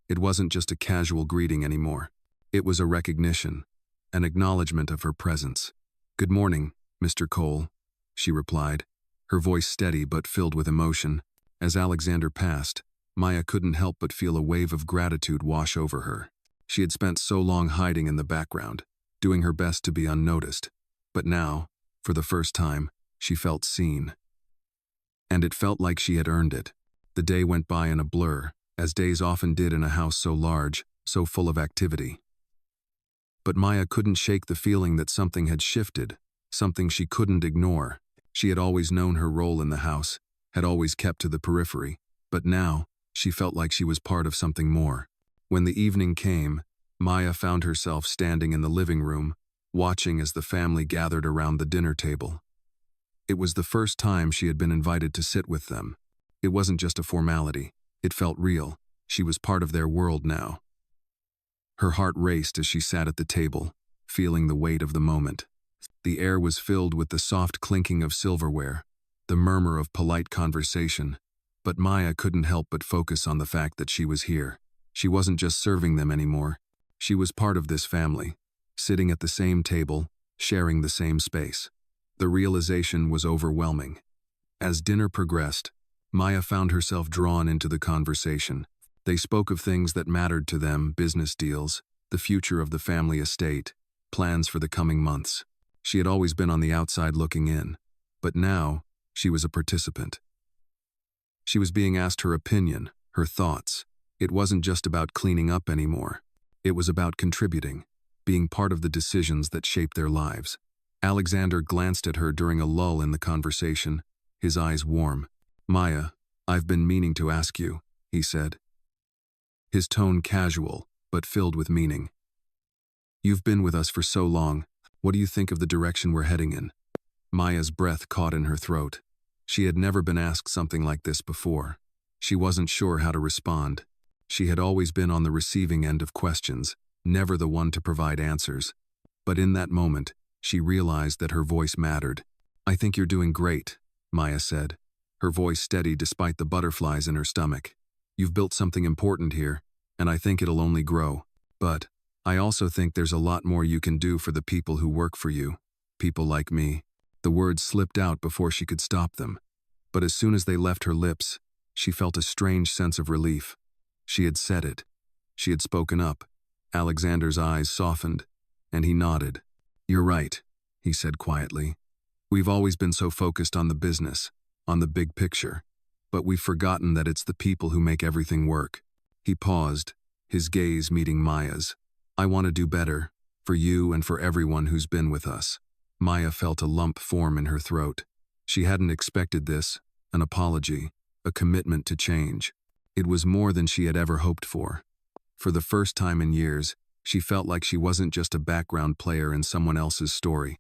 It wasn't just a casual greeting anymore. It was a recognition, an acknowledgement of her presence. "Good morning, Mr. Cole," she replied, her voice steady but filled with emotion. As Alexander passed, Maya couldn't help but feel a wave of gratitude wash over her. She had spent so long hiding in the background, doing her best to be unnoticed. But now, for the first time, she felt seen. And it felt like she had earned it. The day went by in a blur, as days often did in a house so large, so full of activity. But Maya couldn't shake the feeling that something had shifted, something she couldn't ignore. She had always known her role in the house, had always kept to the periphery, but now, she felt like she was part of something more. When the evening came, Maya found herself standing in the living room, watching as the family gathered around the dinner table. It was the first time she had been invited to sit with them. It wasn't just a formality. It felt real. She was part of their world now. Her heart raced as she sat at the table, feeling the weight of the moment. The air was filled with the soft clinking of silverware, the murmur of polite conversation, but Maya couldn't help but focus on the fact that she was here. She wasn't just serving them anymore. She was part of this family, sitting at the same table, sharing the same space. The realization was overwhelming. As dinner progressed, Maya found herself drawn into the conversation. They spoke of things that mattered to them: business deals, the future of the family estate, plans for the coming months. She had always been on the outside looking in, but now she was a participant. She was being asked her opinion, her thoughts. It wasn't just about cleaning up anymore. It was about contributing. being part of the decisions that shape their lives. Alexander glanced at her during a lull in the conversation, his eyes warm. "Maya, I've been meaning to ask you," he said, his tone casual, but filled with meaning. "You've been with us for so long. What do you think of the direction we're heading in?" Maya's breath caught in her throat. She had never been asked something like this before. She wasn't sure how to respond. She had always been on the receiving end of questions, never the one to provide answers. But in that moment, she realized that her voice mattered. "I think you're doing great," Maya said, her voice steady despite the butterflies in her stomach. "You've built something important here, and I think it'll only grow. But I also think there's a lot more you can do for the people who work for you. People like me." The words slipped out before she could stop them. But as soon as they left her lips, she felt a strange sense of relief. She had said it. She had spoken up. Alexander's eyes softened, and he nodded. "You're right," he said quietly. "We've always been so focused on the business, on the big picture, but we've forgotten that it's the people who make everything work." He paused, his gaze meeting Maya's. "I want to do better, for you and for everyone who's been with us." Maya felt a lump form in her throat. She hadn't expected this, an apology, a commitment to change. It was more than she had ever hoped for. For the first time in years, she felt like she wasn't just a background player in someone else's story.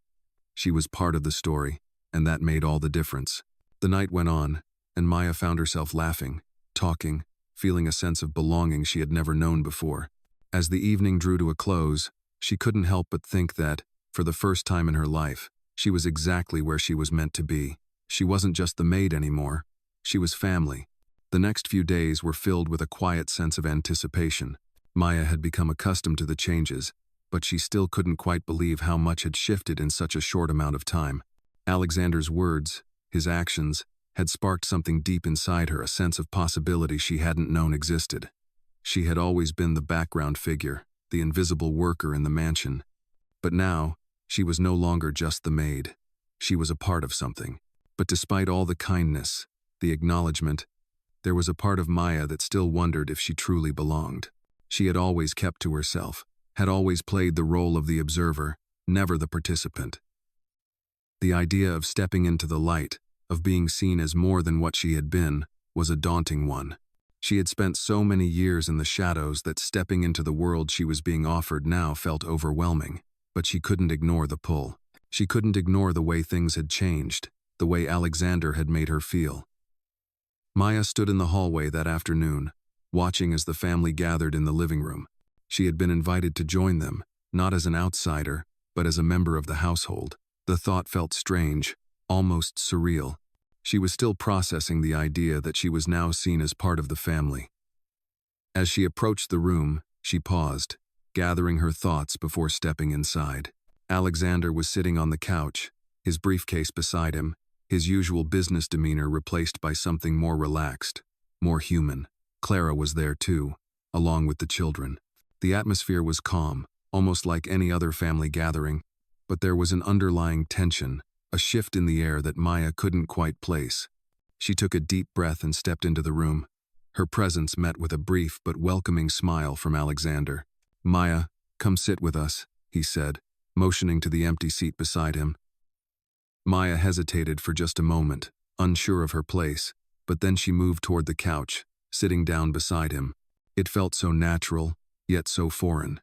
She was part of the story, and that made all the difference. The night went on, and Maya found herself laughing, talking, feeling a sense of belonging she had never known before. As the evening drew to a close, she couldn't help but think that, for the first time in her life, she was exactly where she was meant to be. She wasn't just the maid anymore. She was family. The next few days were filled with a quiet sense of anticipation. Maya had become accustomed to the changes, but she still couldn't quite believe how much had shifted in such a short amount of time. Alexander's words, his actions, had sparked something deep inside her, a sense of possibility she hadn't known existed. She had always been the background figure, the invisible worker in the mansion. But now, she was no longer just the maid. She was a part of something. But despite all the kindness, the acknowledgement, there was a part of Maya that still wondered if she truly belonged. She had always kept to herself, had always played the role of the observer, never the participant. The idea of stepping into the light, of being seen as more than what she had been, was a daunting one. She had spent so many years in the shadows that stepping into the world she was being offered now felt overwhelming. But she couldn't ignore the pull. She couldn't ignore the way things had changed, the way Alexander had made her feel. Maya stood in the hallway that afternoon, watching as the family gathered in the living room. She had been invited to join them, not as an outsider, but as a member of the household. The thought felt strange, almost surreal. She was still processing the idea that she was now seen as part of the family. As she approached the room, she paused, gathering her thoughts before stepping inside. Alexander was sitting on the couch, his briefcase beside him, his usual business demeanor replaced by something more relaxed, more human. Clara was there too, along with the children. The atmosphere was calm, almost like any other family gathering, but there was an underlying tension, a shift in the air that Maya couldn't quite place. She took a deep breath and stepped into the room. Her presence met with a brief but welcoming smile from Alexander. "Maya, come sit with us," he said, motioning to the empty seat beside him. Maya hesitated for just a moment, unsure of her place, but then she moved toward the couch, sitting down beside him. It felt so natural, yet so foreign.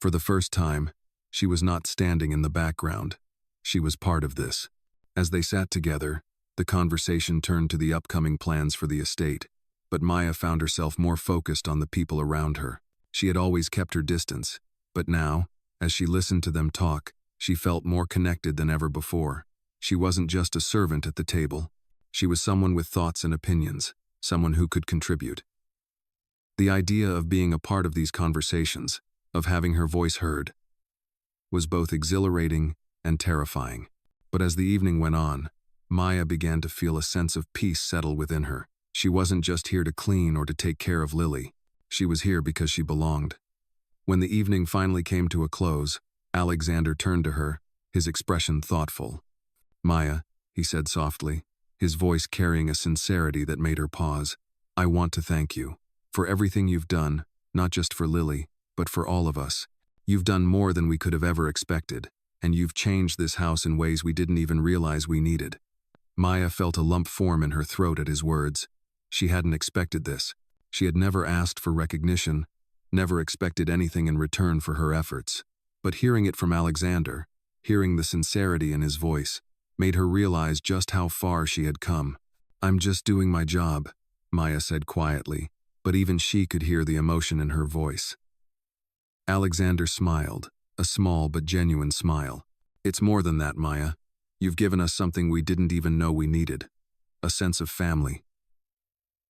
For the first time, she was not standing in the background. She was part of this. As they sat together, the conversation turned to the upcoming plans for the estate, but Maya found herself more focused on the people around her. She had always kept her distance, but now, as she listened to them talk, she felt more connected than ever before. She wasn't just a servant at the table. She was someone with thoughts and opinions, someone who could contribute. The idea of being a part of these conversations, of having her voice heard, was both exhilarating and terrifying. But as the evening went on, Maya began to feel a sense of peace settle within her. She wasn't just here to clean or to take care of Lily. She was here because she belonged. When the evening finally came to a close, Alexander turned to her, his expression thoughtful. "Maya," he said softly, his voice carrying a sincerity that made her pause, "I want to thank you for everything you've done, not just for Lily, but for all of us. You've done more than we could have ever expected, and you've changed this house in ways we didn't even realize we needed." Maya felt a lump form in her throat at his words. She hadn't expected this. She had never asked for recognition, never expected anything in return for her efforts. But hearing it from Alexander, hearing the sincerity in his voice, made her realize just how far she had come. "I'm just doing my job," Maya said quietly, but even she could hear the emotion in her voice. Alexander smiled, a small but genuine smile. "It's more than that, Maya. You've given us something we didn't even know we needed. A sense of family.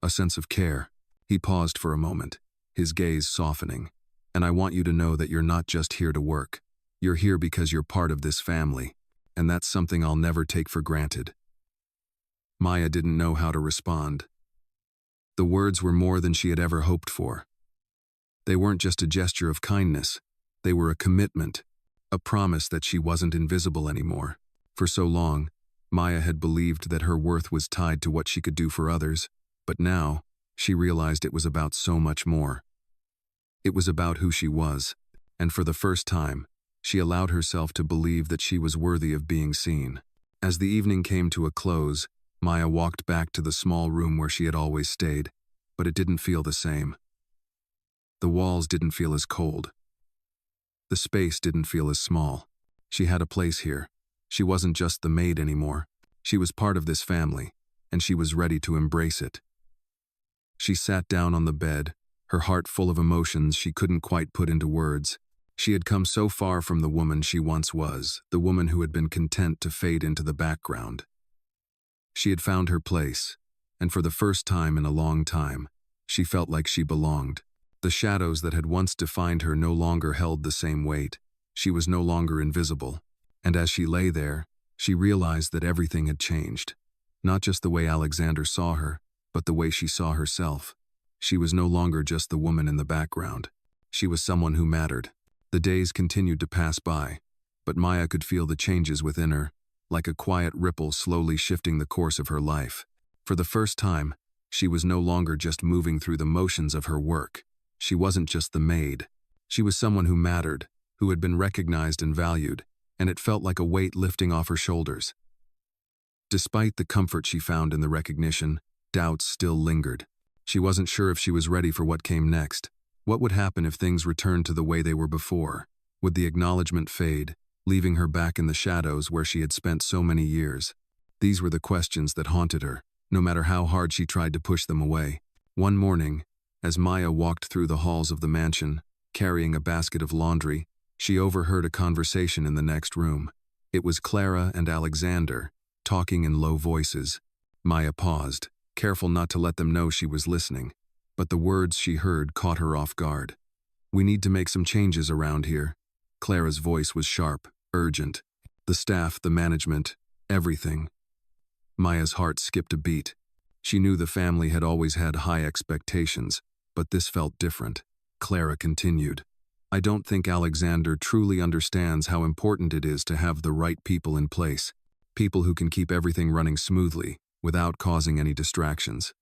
A sense of care." He paused for a moment, his gaze softening. "And I want you to know that you're not just here to work. You're here because you're part of this family, and that's something I'll never take for granted." Maya didn't know how to respond. The words were more than she had ever hoped for. They weren't just a gesture of kindness. They were a commitment, a promise that she wasn't invisible anymore. For so long, Maya had believed that her worth was tied to what she could do for others, but now, she realized it was about so much more. It was about who she was, and for the first time, she allowed herself to believe that she was worthy of being seen. As the evening came to a close, Maya walked back to the small room where she had always stayed, but it didn't feel the same. The walls didn't feel as cold. The space didn't feel as small. She had a place here. She wasn't just the maid anymore. She was part of this family, and she was ready to embrace it. She sat down on the bed, her heart full of emotions she couldn't quite put into words. She had come so far from the woman she once was, the woman who had been content to fade into the background. She had found her place, and for the first time in a long time, she felt like she belonged. The shadows that had once defined her no longer held the same weight. She was no longer invisible, and as she lay there, she realized that everything had changed. Not just the way Alexander saw her, but the way she saw herself. She was no longer just the woman in the background. She was someone who mattered. The days continued to pass by, but Maya could feel the changes within her, like a quiet ripple slowly shifting the course of her life. For the first time, she was no longer just moving through the motions of her work. She wasn't just the maid. She was someone who mattered, who had been recognized and valued, and it felt like a weight lifting off her shoulders. Despite the comfort she found in the recognition, doubts still lingered. She wasn't sure if she was ready for what came next. What would happen if things returned to the way they were before? Would the acknowledgement fade, leaving her back in the shadows where she had spent so many years? These were the questions that haunted her, no matter how hard she tried to push them away. One morning, as Maya walked through the halls of the mansion, carrying a basket of laundry, she overheard a conversation in the next room. It was Clara and Alexander, talking in low voices. Maya paused, careful not to let them know she was listening, but the words she heard caught her off guard. "We need to make some changes around here." Clara's voice was sharp, urgent. "The staff, the management, everything." Maya's heart skipped a beat. She knew the family had always had high expectations, but this felt different. Clara continued, "I don't think Alexander truly understands how important it is to have the right people in place, people who can keep everything running smoothly, without causing any distractions."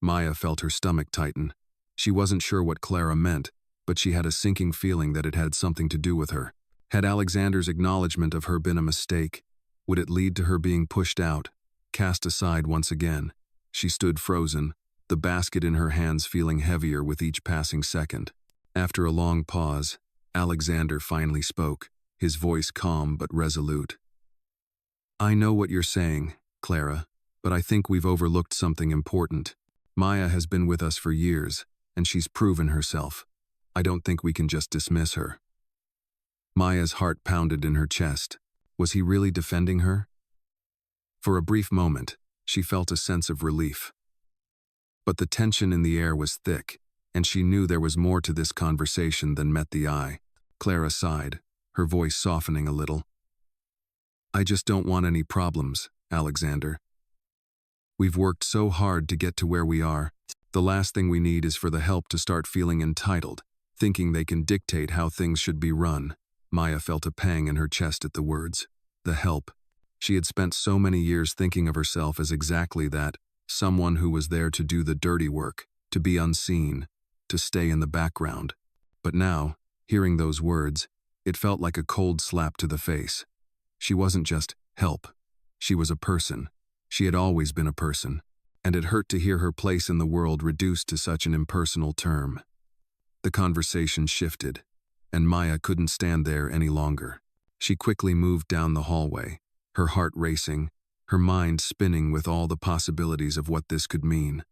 Maya felt her stomach tighten. She wasn't sure what Clara meant, but she had a sinking feeling that it had something to do with her. Had Alexander's acknowledgement of her been a mistake? Would it lead to her being pushed out, cast aside once again? She stood frozen, the basket in her hands feeling heavier with each passing second. After a long pause, Alexander finally spoke, his voice calm but resolute. "I know what you're saying, Clara, but I think we've overlooked something important. Maya has been with us for years, and she's proven herself. I don't think we can just dismiss her." Maya's heart pounded in her chest. Was he really defending her? For a brief moment, she felt a sense of relief. But the tension in the air was thick, and she knew there was more to this conversation than met the eye. Clara sighed, her voice softening a little. "I just don't want any problems, Alexander. We've worked so hard to get to where we are. The last thing we need is for the help to start feeling entitled, thinking they can dictate how things should be run." Maya felt a pang in her chest at the words. The help. She had spent so many years thinking of herself as exactly that, someone who was there to do the dirty work, to be unseen, to stay in the background. But now, Hearing those words, it felt like a cold slap to the face. She wasn't just help. She was a person. She had always been a person, and it hurt to hear her place in the world reduced to such an impersonal term. The conversation shifted, and Maya couldn't stand there any longer. She quickly moved down the hallway, her heart racing, her mind spinning with all the possibilities of what this could mean.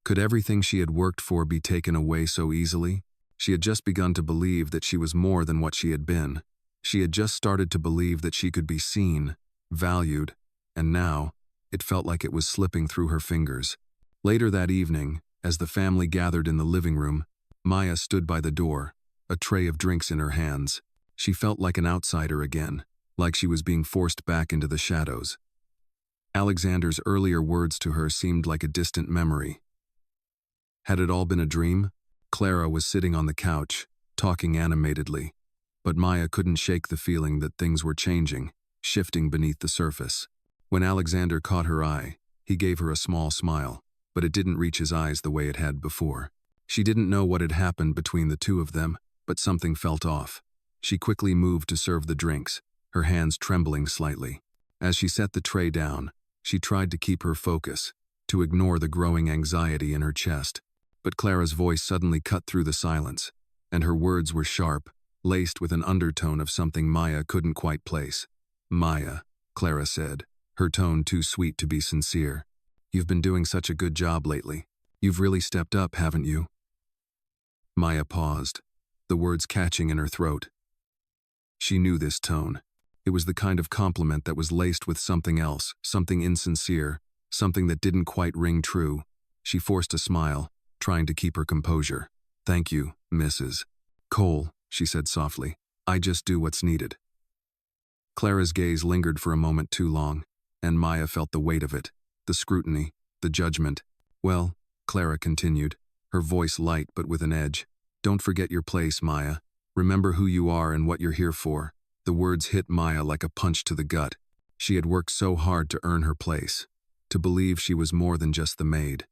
Could everything she had worked for be taken away so easily? She had just begun to believe that she was more than what she had been. She had just started to believe that she could be seen, valued, and now, it felt like it was slipping through her fingers. Later that evening, as the family gathered in the living room, Maya stood by the door, a tray of drinks in her hands. She felt like an outsider again, like she was being forced back into the shadows. Alexander's earlier words to her seemed like a distant memory. Had it all been a dream? Clara was sitting on the couch, talking animatedly, but Maya couldn't shake the feeling that things were changing, shifting beneath the surface. When Alexander caught her eye, he gave her a small smile, but it didn't reach his eyes the way it had before. She didn't know what had happened between the two of them, but something felt off. She quickly moved to serve the drinks, her hands trembling slightly. As she set the tray down, she tried to keep her focus, to ignore the growing anxiety in her chest. But Clara's voice suddenly cut through the silence, and her words were sharp, laced with an undertone of something Maya couldn't quite place. "Maya," Clara said, her tone too sweet to be sincere. "You've been doing such a good job lately. You've really stepped up, haven't you?" Maya paused, the words catching in her throat. She knew this tone. It was the kind of compliment that was laced with something else, something insincere, something that didn't quite ring true. She forced a smile, trying to keep her composure. "Thank you, Mrs. Cole," she said softly. "I just do what's needed." Clara's gaze lingered for a moment too long, and Maya felt the weight of it, the scrutiny, the judgment. "Well," Clara continued, her voice light but with an edge, "don't forget your place, Maya. Remember who you are and what you're here for." The words hit Maya like a punch to the gut. She had worked so hard to earn her place, to believe she was more than just the maid.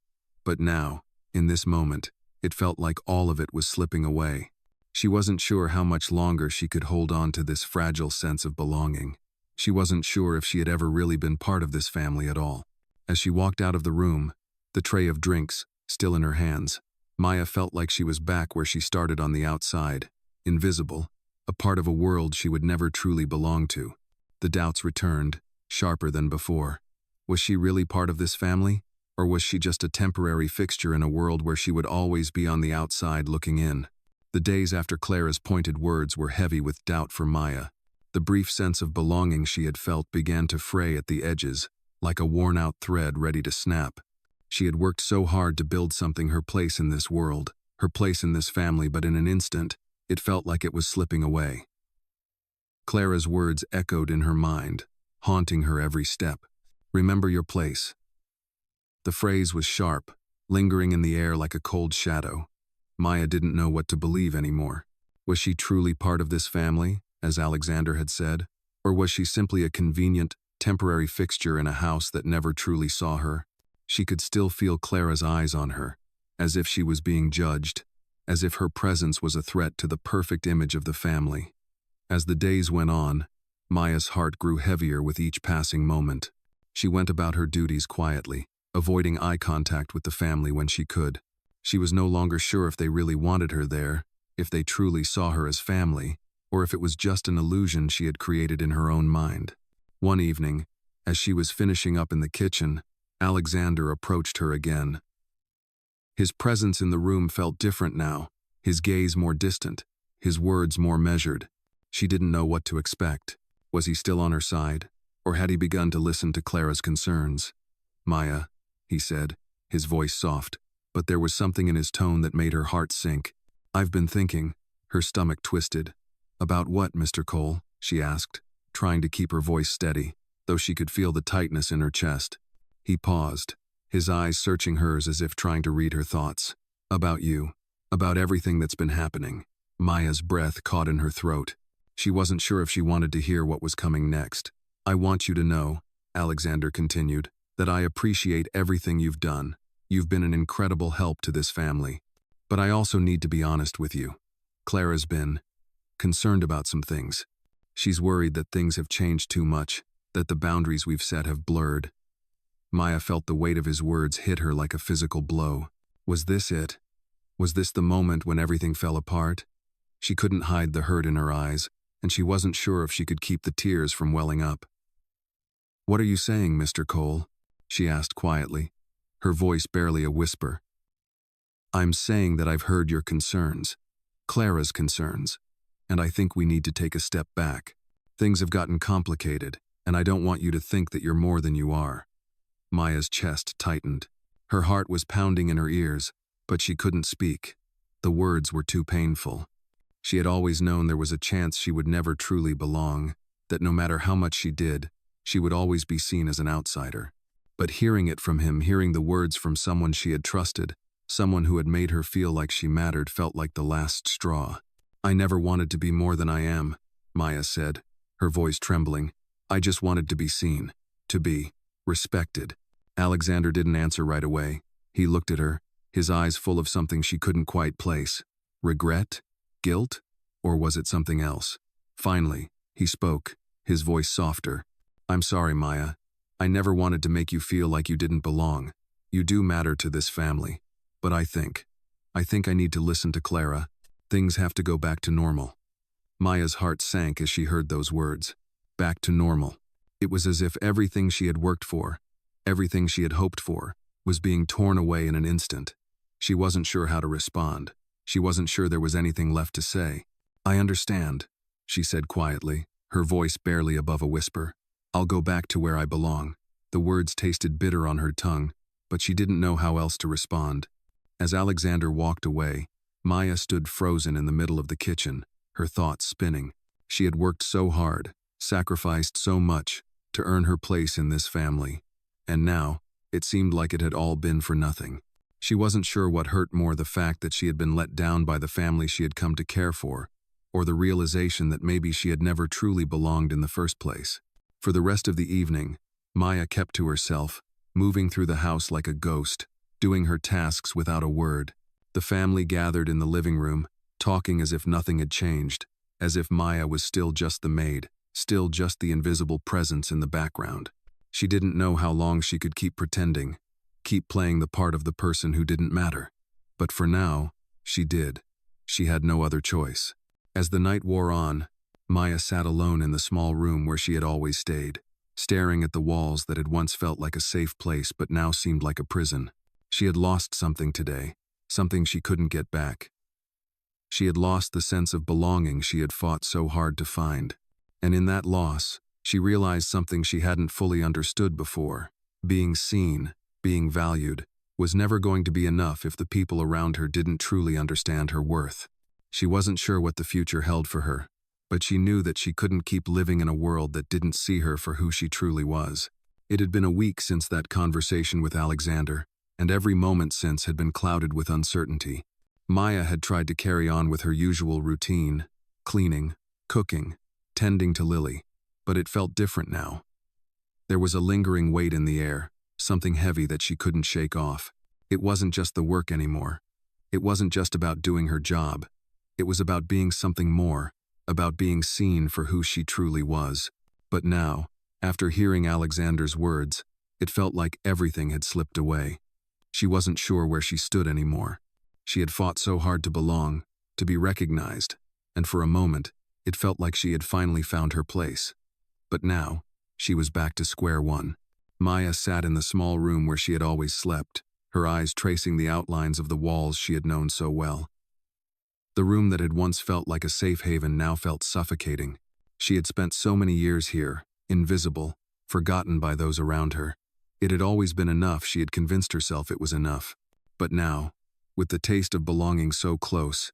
But now, in this moment, it felt like all of it was slipping away. She wasn't sure how much longer she could hold on to this fragile sense of belonging. She wasn't sure if she had ever really been part of this family at all. As she walked out of the room, the tray of drinks still in her hands, Maya felt like she was back where she started on the outside, invisible, a part of a world she would never truly belong to. The doubts returned, sharper than before. Was she really part of this family? Or was she just a temporary fixture in a world where she would always be on the outside looking in? The days after Clara's pointed words were heavy with doubt for Maya. The brief sense of belonging she had felt began to fray at the edges, like a worn-out thread ready to snap. She had worked so hard to build something, her place in this world, her place in this family, but in an instant, it felt like it was slipping away. Clara's words echoed in her mind, haunting her every step. "Remember your place." The phrase was sharp, lingering in the air like a cold shadow. Maya didn't know what to believe anymore. Was she truly part of this family, as Alexander had said? Or was she simply a convenient, temporary fixture in a house that never truly saw her? She could still feel Clara's eyes on her, as if she was being judged, as if her presence was a threat to the perfect image of the family. As the days went on, Maya's heart grew heavier with each passing moment. She went about her duties quietly, avoiding eye contact with the family when she could. She was no longer sure if they really wanted her there, if they truly saw her as family, or if it was just an illusion she had created in her own mind. One evening, as she was finishing up in the kitchen, Alexander approached her again. His presence in the room felt different now, his gaze more distant, his words more measured. She didn't know what to expect. Was he still on her side, or had he begun to listen to Clara's concerns? "Maya," he said, his voice soft, but there was something in his tone that made her heart sink. "I've been thinking," her stomach twisted. "About what, Mr. Cole?" she asked, trying to keep her voice steady, though she could feel the tightness in her chest. He paused, his eyes searching hers as if trying to read her thoughts. "About you. About everything that's been happening." Maya's breath caught in her throat. She wasn't sure if she wanted to hear what was coming next. "I want you to know," Alexander continued, "that I appreciate everything you've done. You've been an incredible help to this family. But I also need to be honest with you. Clara's been concerned about some things. She's worried that things have changed too much, that the boundaries we've set have blurred. Maya felt the weight of his words hit her like a physical blow. Was this it? Was this the moment when everything fell apart? She couldn't hide the hurt in her eyes, and she wasn't sure if she could keep the tears from welling up. "What are you saying, Mr. Cole?" she asked quietly, her voice barely a whisper. "I'm saying that I've heard your concerns, Clara's concerns, and I think we need to take a step back. Things have gotten complicated, and I don't want you to think that you're more than you are." Maya's chest tightened. Her heart was pounding in her ears, but she couldn't speak. The words were too painful. She had always known there was a chance she would never truly belong, that no matter how much she did, she would always be seen as an outsider. But hearing it from him, hearing the words from someone she had trusted, someone who had made her feel like she mattered, felt like the last straw. "I never wanted to be more than I am," Maya said, her voice trembling. "I just wanted to be seen, to be respected." Alexander didn't answer right away. He looked at her, his eyes full of something she couldn't quite place. Regret? Guilt? Or was it something else? Finally, he spoke, his voice softer. "I'm sorry, Maya. I never wanted to make you feel like you didn't belong. You do matter to this family. But I think I need to listen to Clara. Things have to go back to normal." Maya's heart sank as she heard those words. Back to normal. It was as if everything she had worked for, everything she had hoped for, was being torn away in an instant. She wasn't sure how to respond. She wasn't sure there was anything left to say. "I understand," she said quietly, her voice barely above a whisper. "I'll go back to where I belong." The words tasted bitter on her tongue, but she didn't know how else to respond. As Alexander walked away, Maya stood frozen in the middle of the kitchen, her thoughts spinning. She had worked so hard, sacrificed so much, to earn her place in this family. And now, it seemed like it had all been for nothing. She wasn't sure what hurt more, the fact that she had been let down by the family she had come to care for, or the realization that maybe she had never truly belonged in the first place. For the rest of the evening, Maya kept to herself, moving through the house like a ghost, doing her tasks without a word. The family gathered in the living room, talking as if nothing had changed, as if Maya was still just the maid, still just the invisible presence in the background. She didn't know how long she could keep pretending, keep playing the part of the person who didn't matter. But for now, she did. She had no other choice. As the night wore on, Maya sat alone in the small room where she had always stayed, staring at the walls that had once felt like a safe place but now seemed like a prison. She had lost something today, something she couldn't get back. She had lost the sense of belonging she had fought so hard to find. And in that loss, she realized something she hadn't fully understood before. Being seen, being valued, was never going to be enough if the people around her didn't truly understand her worth. She wasn't sure what the future held for her, but she knew that she couldn't keep living in a world that didn't see her for who she truly was. It had been a week since that conversation with Alexander, and every moment since had been clouded with uncertainty. Maya had tried to carry on with her usual routine, cleaning, cooking, tending to Lily, but it felt different now. There was a lingering weight in the air, something heavy that she couldn't shake off. It wasn't just the work anymore. It wasn't just about doing her job. It was about being something more, about being seen for who she truly was. But now, after hearing Alexander's words, it felt like everything had slipped away. She wasn't sure where she stood anymore. She had fought so hard to belong, to be recognized, and for a moment, it felt like she had finally found her place. But now, she was back to square one. Maya sat in the small room where she had always slept, her eyes tracing the outlines of the walls she had known so well. The room that had once felt like a safe haven now felt suffocating. She had spent so many years here, invisible, forgotten by those around her. It had always been enough. She had convinced herself it was enough. But now, with the taste of belonging so close,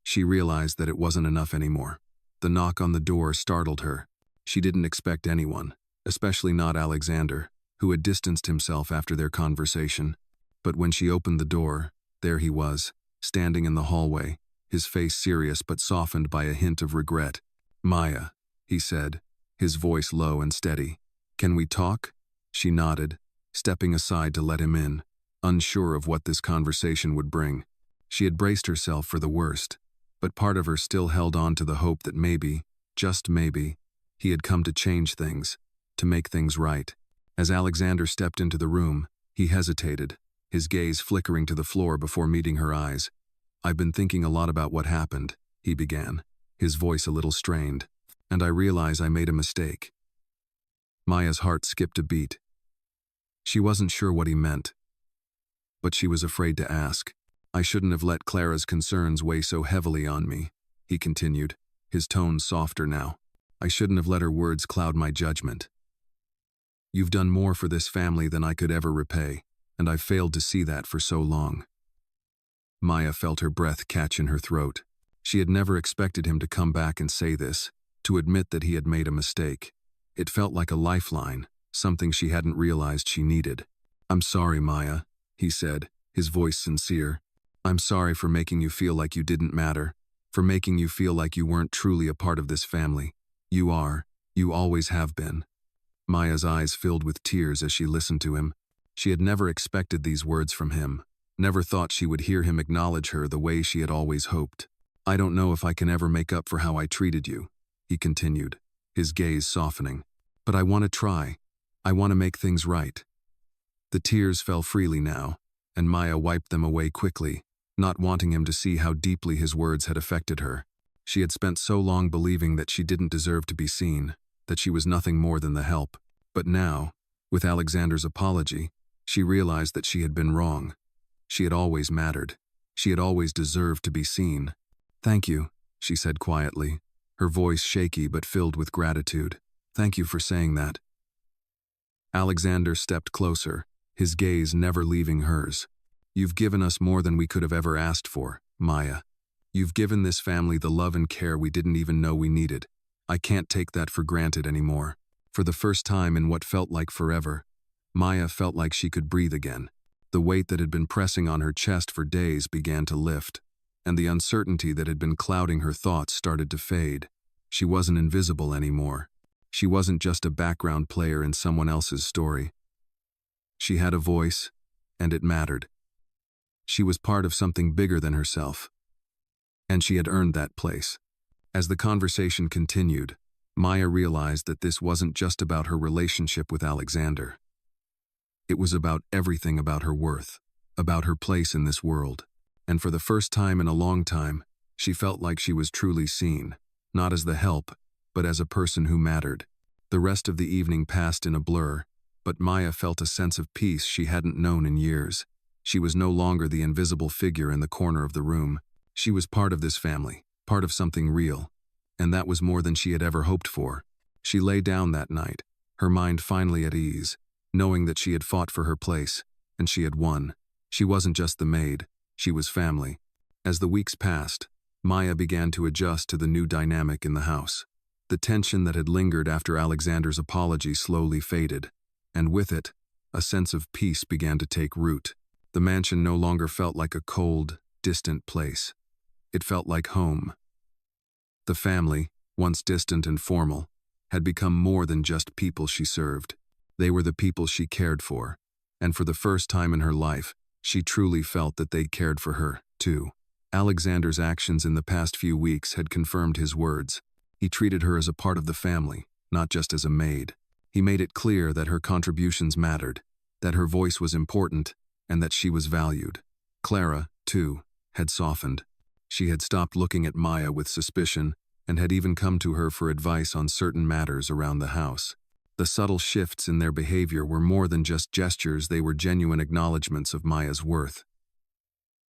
she realized that it wasn't enough anymore. The knock on the door startled her. She didn't expect anyone, especially not Alexander, who had distanced himself after their conversation. But when she opened the door, there he was, standing in the hallway, his face serious but softened by a hint of regret. "Maya," he said, his voice low and steady. "Can we talk?" She nodded, stepping aside to let him in, unsure of what this conversation would bring. She had braced herself for the worst, but part of her still held on to the hope that maybe, just maybe, he had come to change things, to make things right. As Alexander stepped into the room, he hesitated, his gaze flickering to the floor before meeting her eyes. "I've been thinking a lot about what happened," he began, his voice a little strained, "and I realize I made a mistake." Maya's heart skipped a beat. She wasn't sure what he meant, but she was afraid to ask. "I shouldn't have let Clara's concerns weigh so heavily on me," he continued, his tone softer now. "I shouldn't have let her words cloud my judgment. You've done more for this family than I could ever repay, and I've failed to see that for so long." Maya felt her breath catch in her throat. She had never expected him to come back and say this, to admit that he had made a mistake. It felt like a lifeline, something she hadn't realized she needed. "I'm sorry, Maya," he said, his voice sincere. "I'm sorry for making you feel like you didn't matter, for making you feel like you weren't truly a part of this family. You are, you always have been." Maya's eyes filled with tears as she listened to him. She had never expected these words from him, never thought she would hear him acknowledge her the way she had always hoped. "I don't know if I can ever make up for how I treated you," he continued, his gaze softening. "But I want to try. I want to make things right." The tears fell freely now, and Maya wiped them away quickly, not wanting him to see how deeply his words had affected her. She had spent so long believing that she didn't deserve to be seen, that she was nothing more than the help. But now, with Alexander's apology, she realized that she had been wrong. She had always mattered. She had always deserved to be seen. "Thank you," she said quietly, her voice shaky but filled with gratitude. "Thank you for saying that." Alexander stepped closer, his gaze never leaving hers. "You've given us more than we could have ever asked for, Maya. You've given this family the love and care we didn't even know we needed. I can't take that for granted anymore." For the first time in what felt like forever, Maya felt like she could breathe again. The weight that had been pressing on her chest for days began to lift, and the uncertainty that had been clouding her thoughts started to fade. She wasn't invisible anymore. She wasn't just a background player in someone else's story. She had a voice, and it mattered. She was part of something bigger than herself, and she had earned that place. As the conversation continued, Maya realized that this wasn't just about her relationship with Alexander. It was about everything about her worth, about her place in this world. And for the first time in a long time, she felt like she was truly seen, not as the help, but as a person who mattered. The rest of the evening passed in a blur, but Maya felt a sense of peace she hadn't known in years. She was no longer the invisible figure in the corner of the room. She was part of this family, part of something real, and that was more than she had ever hoped for. She lay down that night, her mind finally at ease, knowing that she had fought for her place, and she had won. She wasn't just the maid, she was family. As the weeks passed, Maya began to adjust to the new dynamic in the house. The tension that had lingered after Alexander's apology slowly faded, and with it, a sense of peace began to take root. The mansion no longer felt like a cold, distant place. It felt like home. The family, once distant and formal, had become more than just people she served. They were the people she cared for, and for the first time in her life, she truly felt that they cared for her, too. Alexander's actions in the past few weeks had confirmed his words. He treated her as a part of the family, not just as a maid. He made it clear that her contributions mattered, that her voice was important, and that she was valued. Clara, too, had softened. She had stopped looking at Maya with suspicion and had even come to her for advice on certain matters around the house. The subtle shifts in their behavior were more than just gestures, they were genuine acknowledgments of Maya's worth.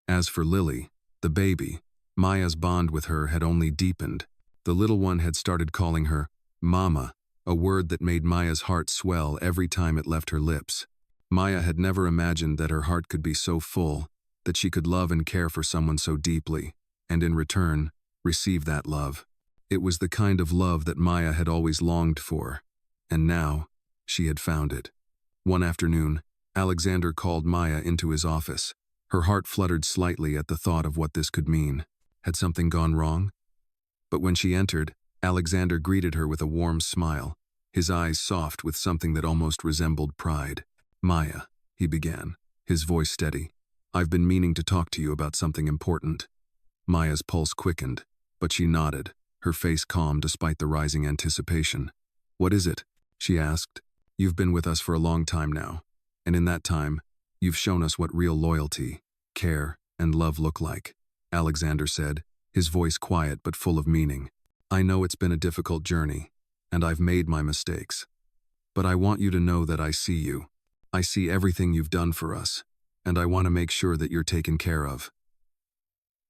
As for Lily, the baby, Maya's bond with her had only deepened. The little one had started calling her Mama, a word that made Maya's heart swell every time it left her lips. Maya had never imagined that her heart could be so full, that she could love and care for someone so deeply, and in return, receive that love. It was the kind of love that Maya had always longed for, and now, she had found it. One afternoon, Alexander called Maya into his office. Her heart fluttered slightly at the thought of what this could mean. Had something gone wrong? But when she entered, Alexander greeted her with a warm smile, his eyes soft with something that almost resembled pride. "Maya," he began, his voice steady, "I've been meaning to talk to you about something important." Maya's pulse quickened, but she nodded, her face calm despite the rising anticipation. "What is it?" she asked. "You've been with us for a long time now, and in that time, you've shown us what real loyalty, care, and love look like," Alexander said, his voice quiet but full of meaning. "I know it's been a difficult journey, and I've made my mistakes. But I want you to know that I see you. I see everything you've done for us, and I want to make sure that you're taken care of."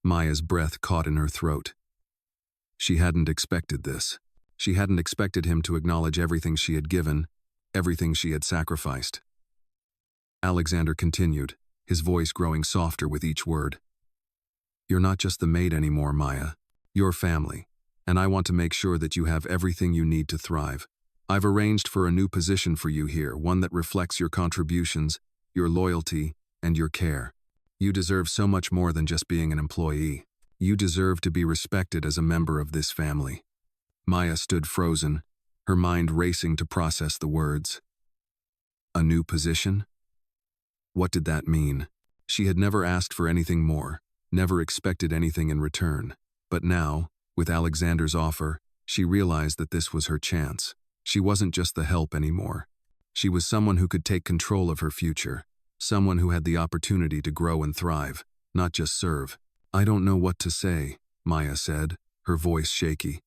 Maya's breath caught in her throat. She hadn't expected this. She hadn't expected him to acknowledge everything she had given, everything she had sacrificed. Alexander continued, his voice growing softer with each word. "You're not just the maid anymore, Maya. You're family, and I want to make sure that you have everything you need to thrive. I've arranged for a new position for you here, one that reflects your contributions, your loyalty, and your care. You deserve so much more than just being an employee. You deserve to be respected as a member of this family." Maya stood frozen, her mind racing to process the words. A new position? What did that mean? She had never asked for anything more, never expected anything in return. But now, with Alexander's offer, she realized that this was her chance. She wasn't just the help anymore. She was someone who could take control of her future, someone who had the opportunity to grow and thrive, not just serve. "I don't know what to say," Maya said, her voice shaky.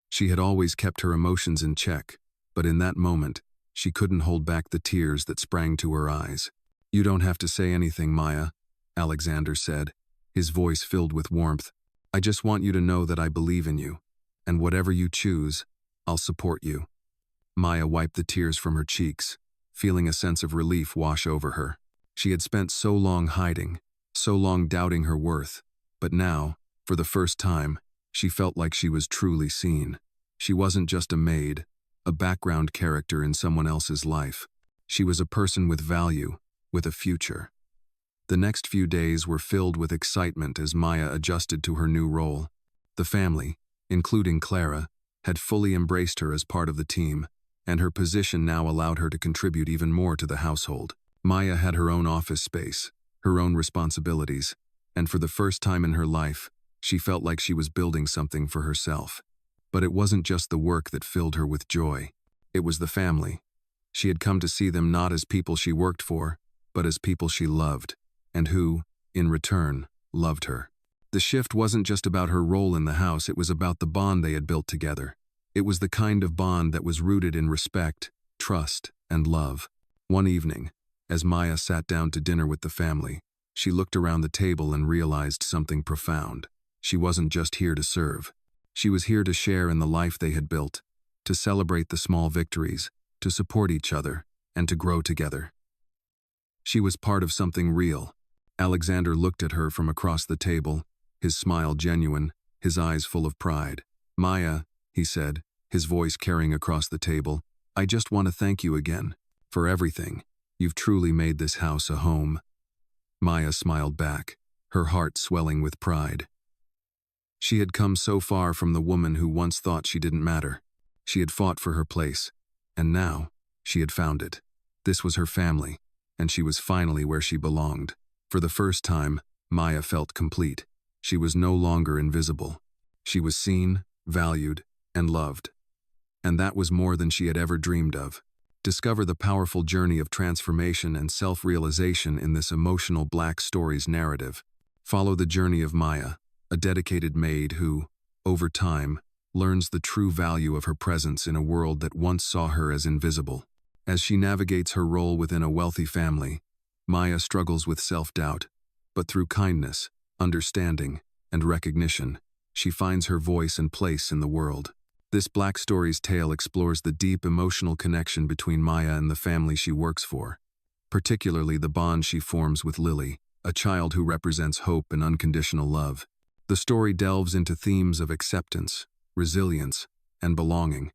She had always kept her emotions in check, but in that moment, she couldn't hold back the tears that sprang to her eyes. "You don't have to say anything, Maya," Alexander said, his voice filled with warmth. "I just want you to know that I believe in you, and whatever you choose, I'll support you." Maya wiped the tears from her cheeks, feeling a sense of relief wash over her. She had spent so long hiding, so long doubting her worth, but now, for the first time, she felt like she was truly seen. She wasn't just a maid, a background character in someone else's life. She was a person with value, with a future. The next few days were filled with excitement as Maya adjusted to her new role. The family, including Clara, had fully embraced her as part of the team, and her position now allowed her to contribute even more to the household. Maya had her own office space, her own responsibilities, and for the first time in her life, she felt like she was building something for herself. But it wasn't just the work that filled her with joy. It was the family. She had come to see them not as people she worked for, but as people she loved, and who, in return, loved her. The shift wasn't just about her role in the house, it was about the bond they had built together. It was the kind of bond that was rooted in respect, trust, and love. One evening, as Maya sat down to dinner with the family, she looked around the table and realized something profound. She wasn't just here to serve. She was here to share in the life they had built, to celebrate the small victories, to support each other, and to grow together. She was part of something real. Alexander looked at her from across the table, his smile genuine, his eyes full of pride. "Maya," he said, his voice carrying across the table, "I just want to thank you again, for everything. You've truly made this house a home." Maya smiled back, her heart swelling with pride. She had come so far from the woman who once thought she didn't matter. She had fought for her place, and now, she had found it. This was her family, and she was finally where she belonged. For the first time, Maya felt complete. She was no longer invisible. She was seen, valued, and loved. And that was more than she had ever dreamed of. Discover the powerful journey of transformation and self-realization in this emotional Black Stories narrative. Follow the journey of Maya, a dedicated maid who, over time, learns the true value of her presence in a world that once saw her as invisible. As she navigates her role within a wealthy family, Maya struggles with self-doubt, but through kindness, understanding, and recognition, she finds her voice and place in the world. This Black Stories tale explores the deep emotional connection between Maya and the family she works for, particularly the bond she forms with Lily, a child who represents hope and unconditional love. The story delves into themes of acceptance, resilience, and belonging,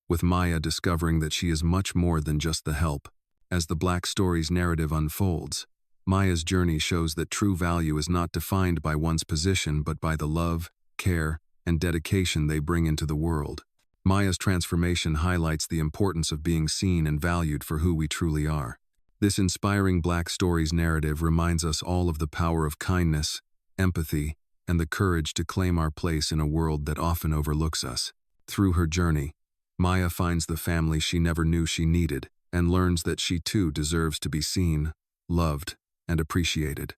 with Maya discovering that she is much more than just the help. As the Black Stories narrative unfolds, Maya's journey shows that true value is not defined by one's position but by the love, care, and dedication they bring into the world. Maya's transformation highlights the importance of being seen and valued for who we truly are. This inspiring Black Stories narrative reminds us all of the power of kindness, empathy, and the courage to claim our place in a world that often overlooks us. Through her journey, Maya finds the family she never knew she needed and learns that she too deserves to be seen, loved, and appreciated.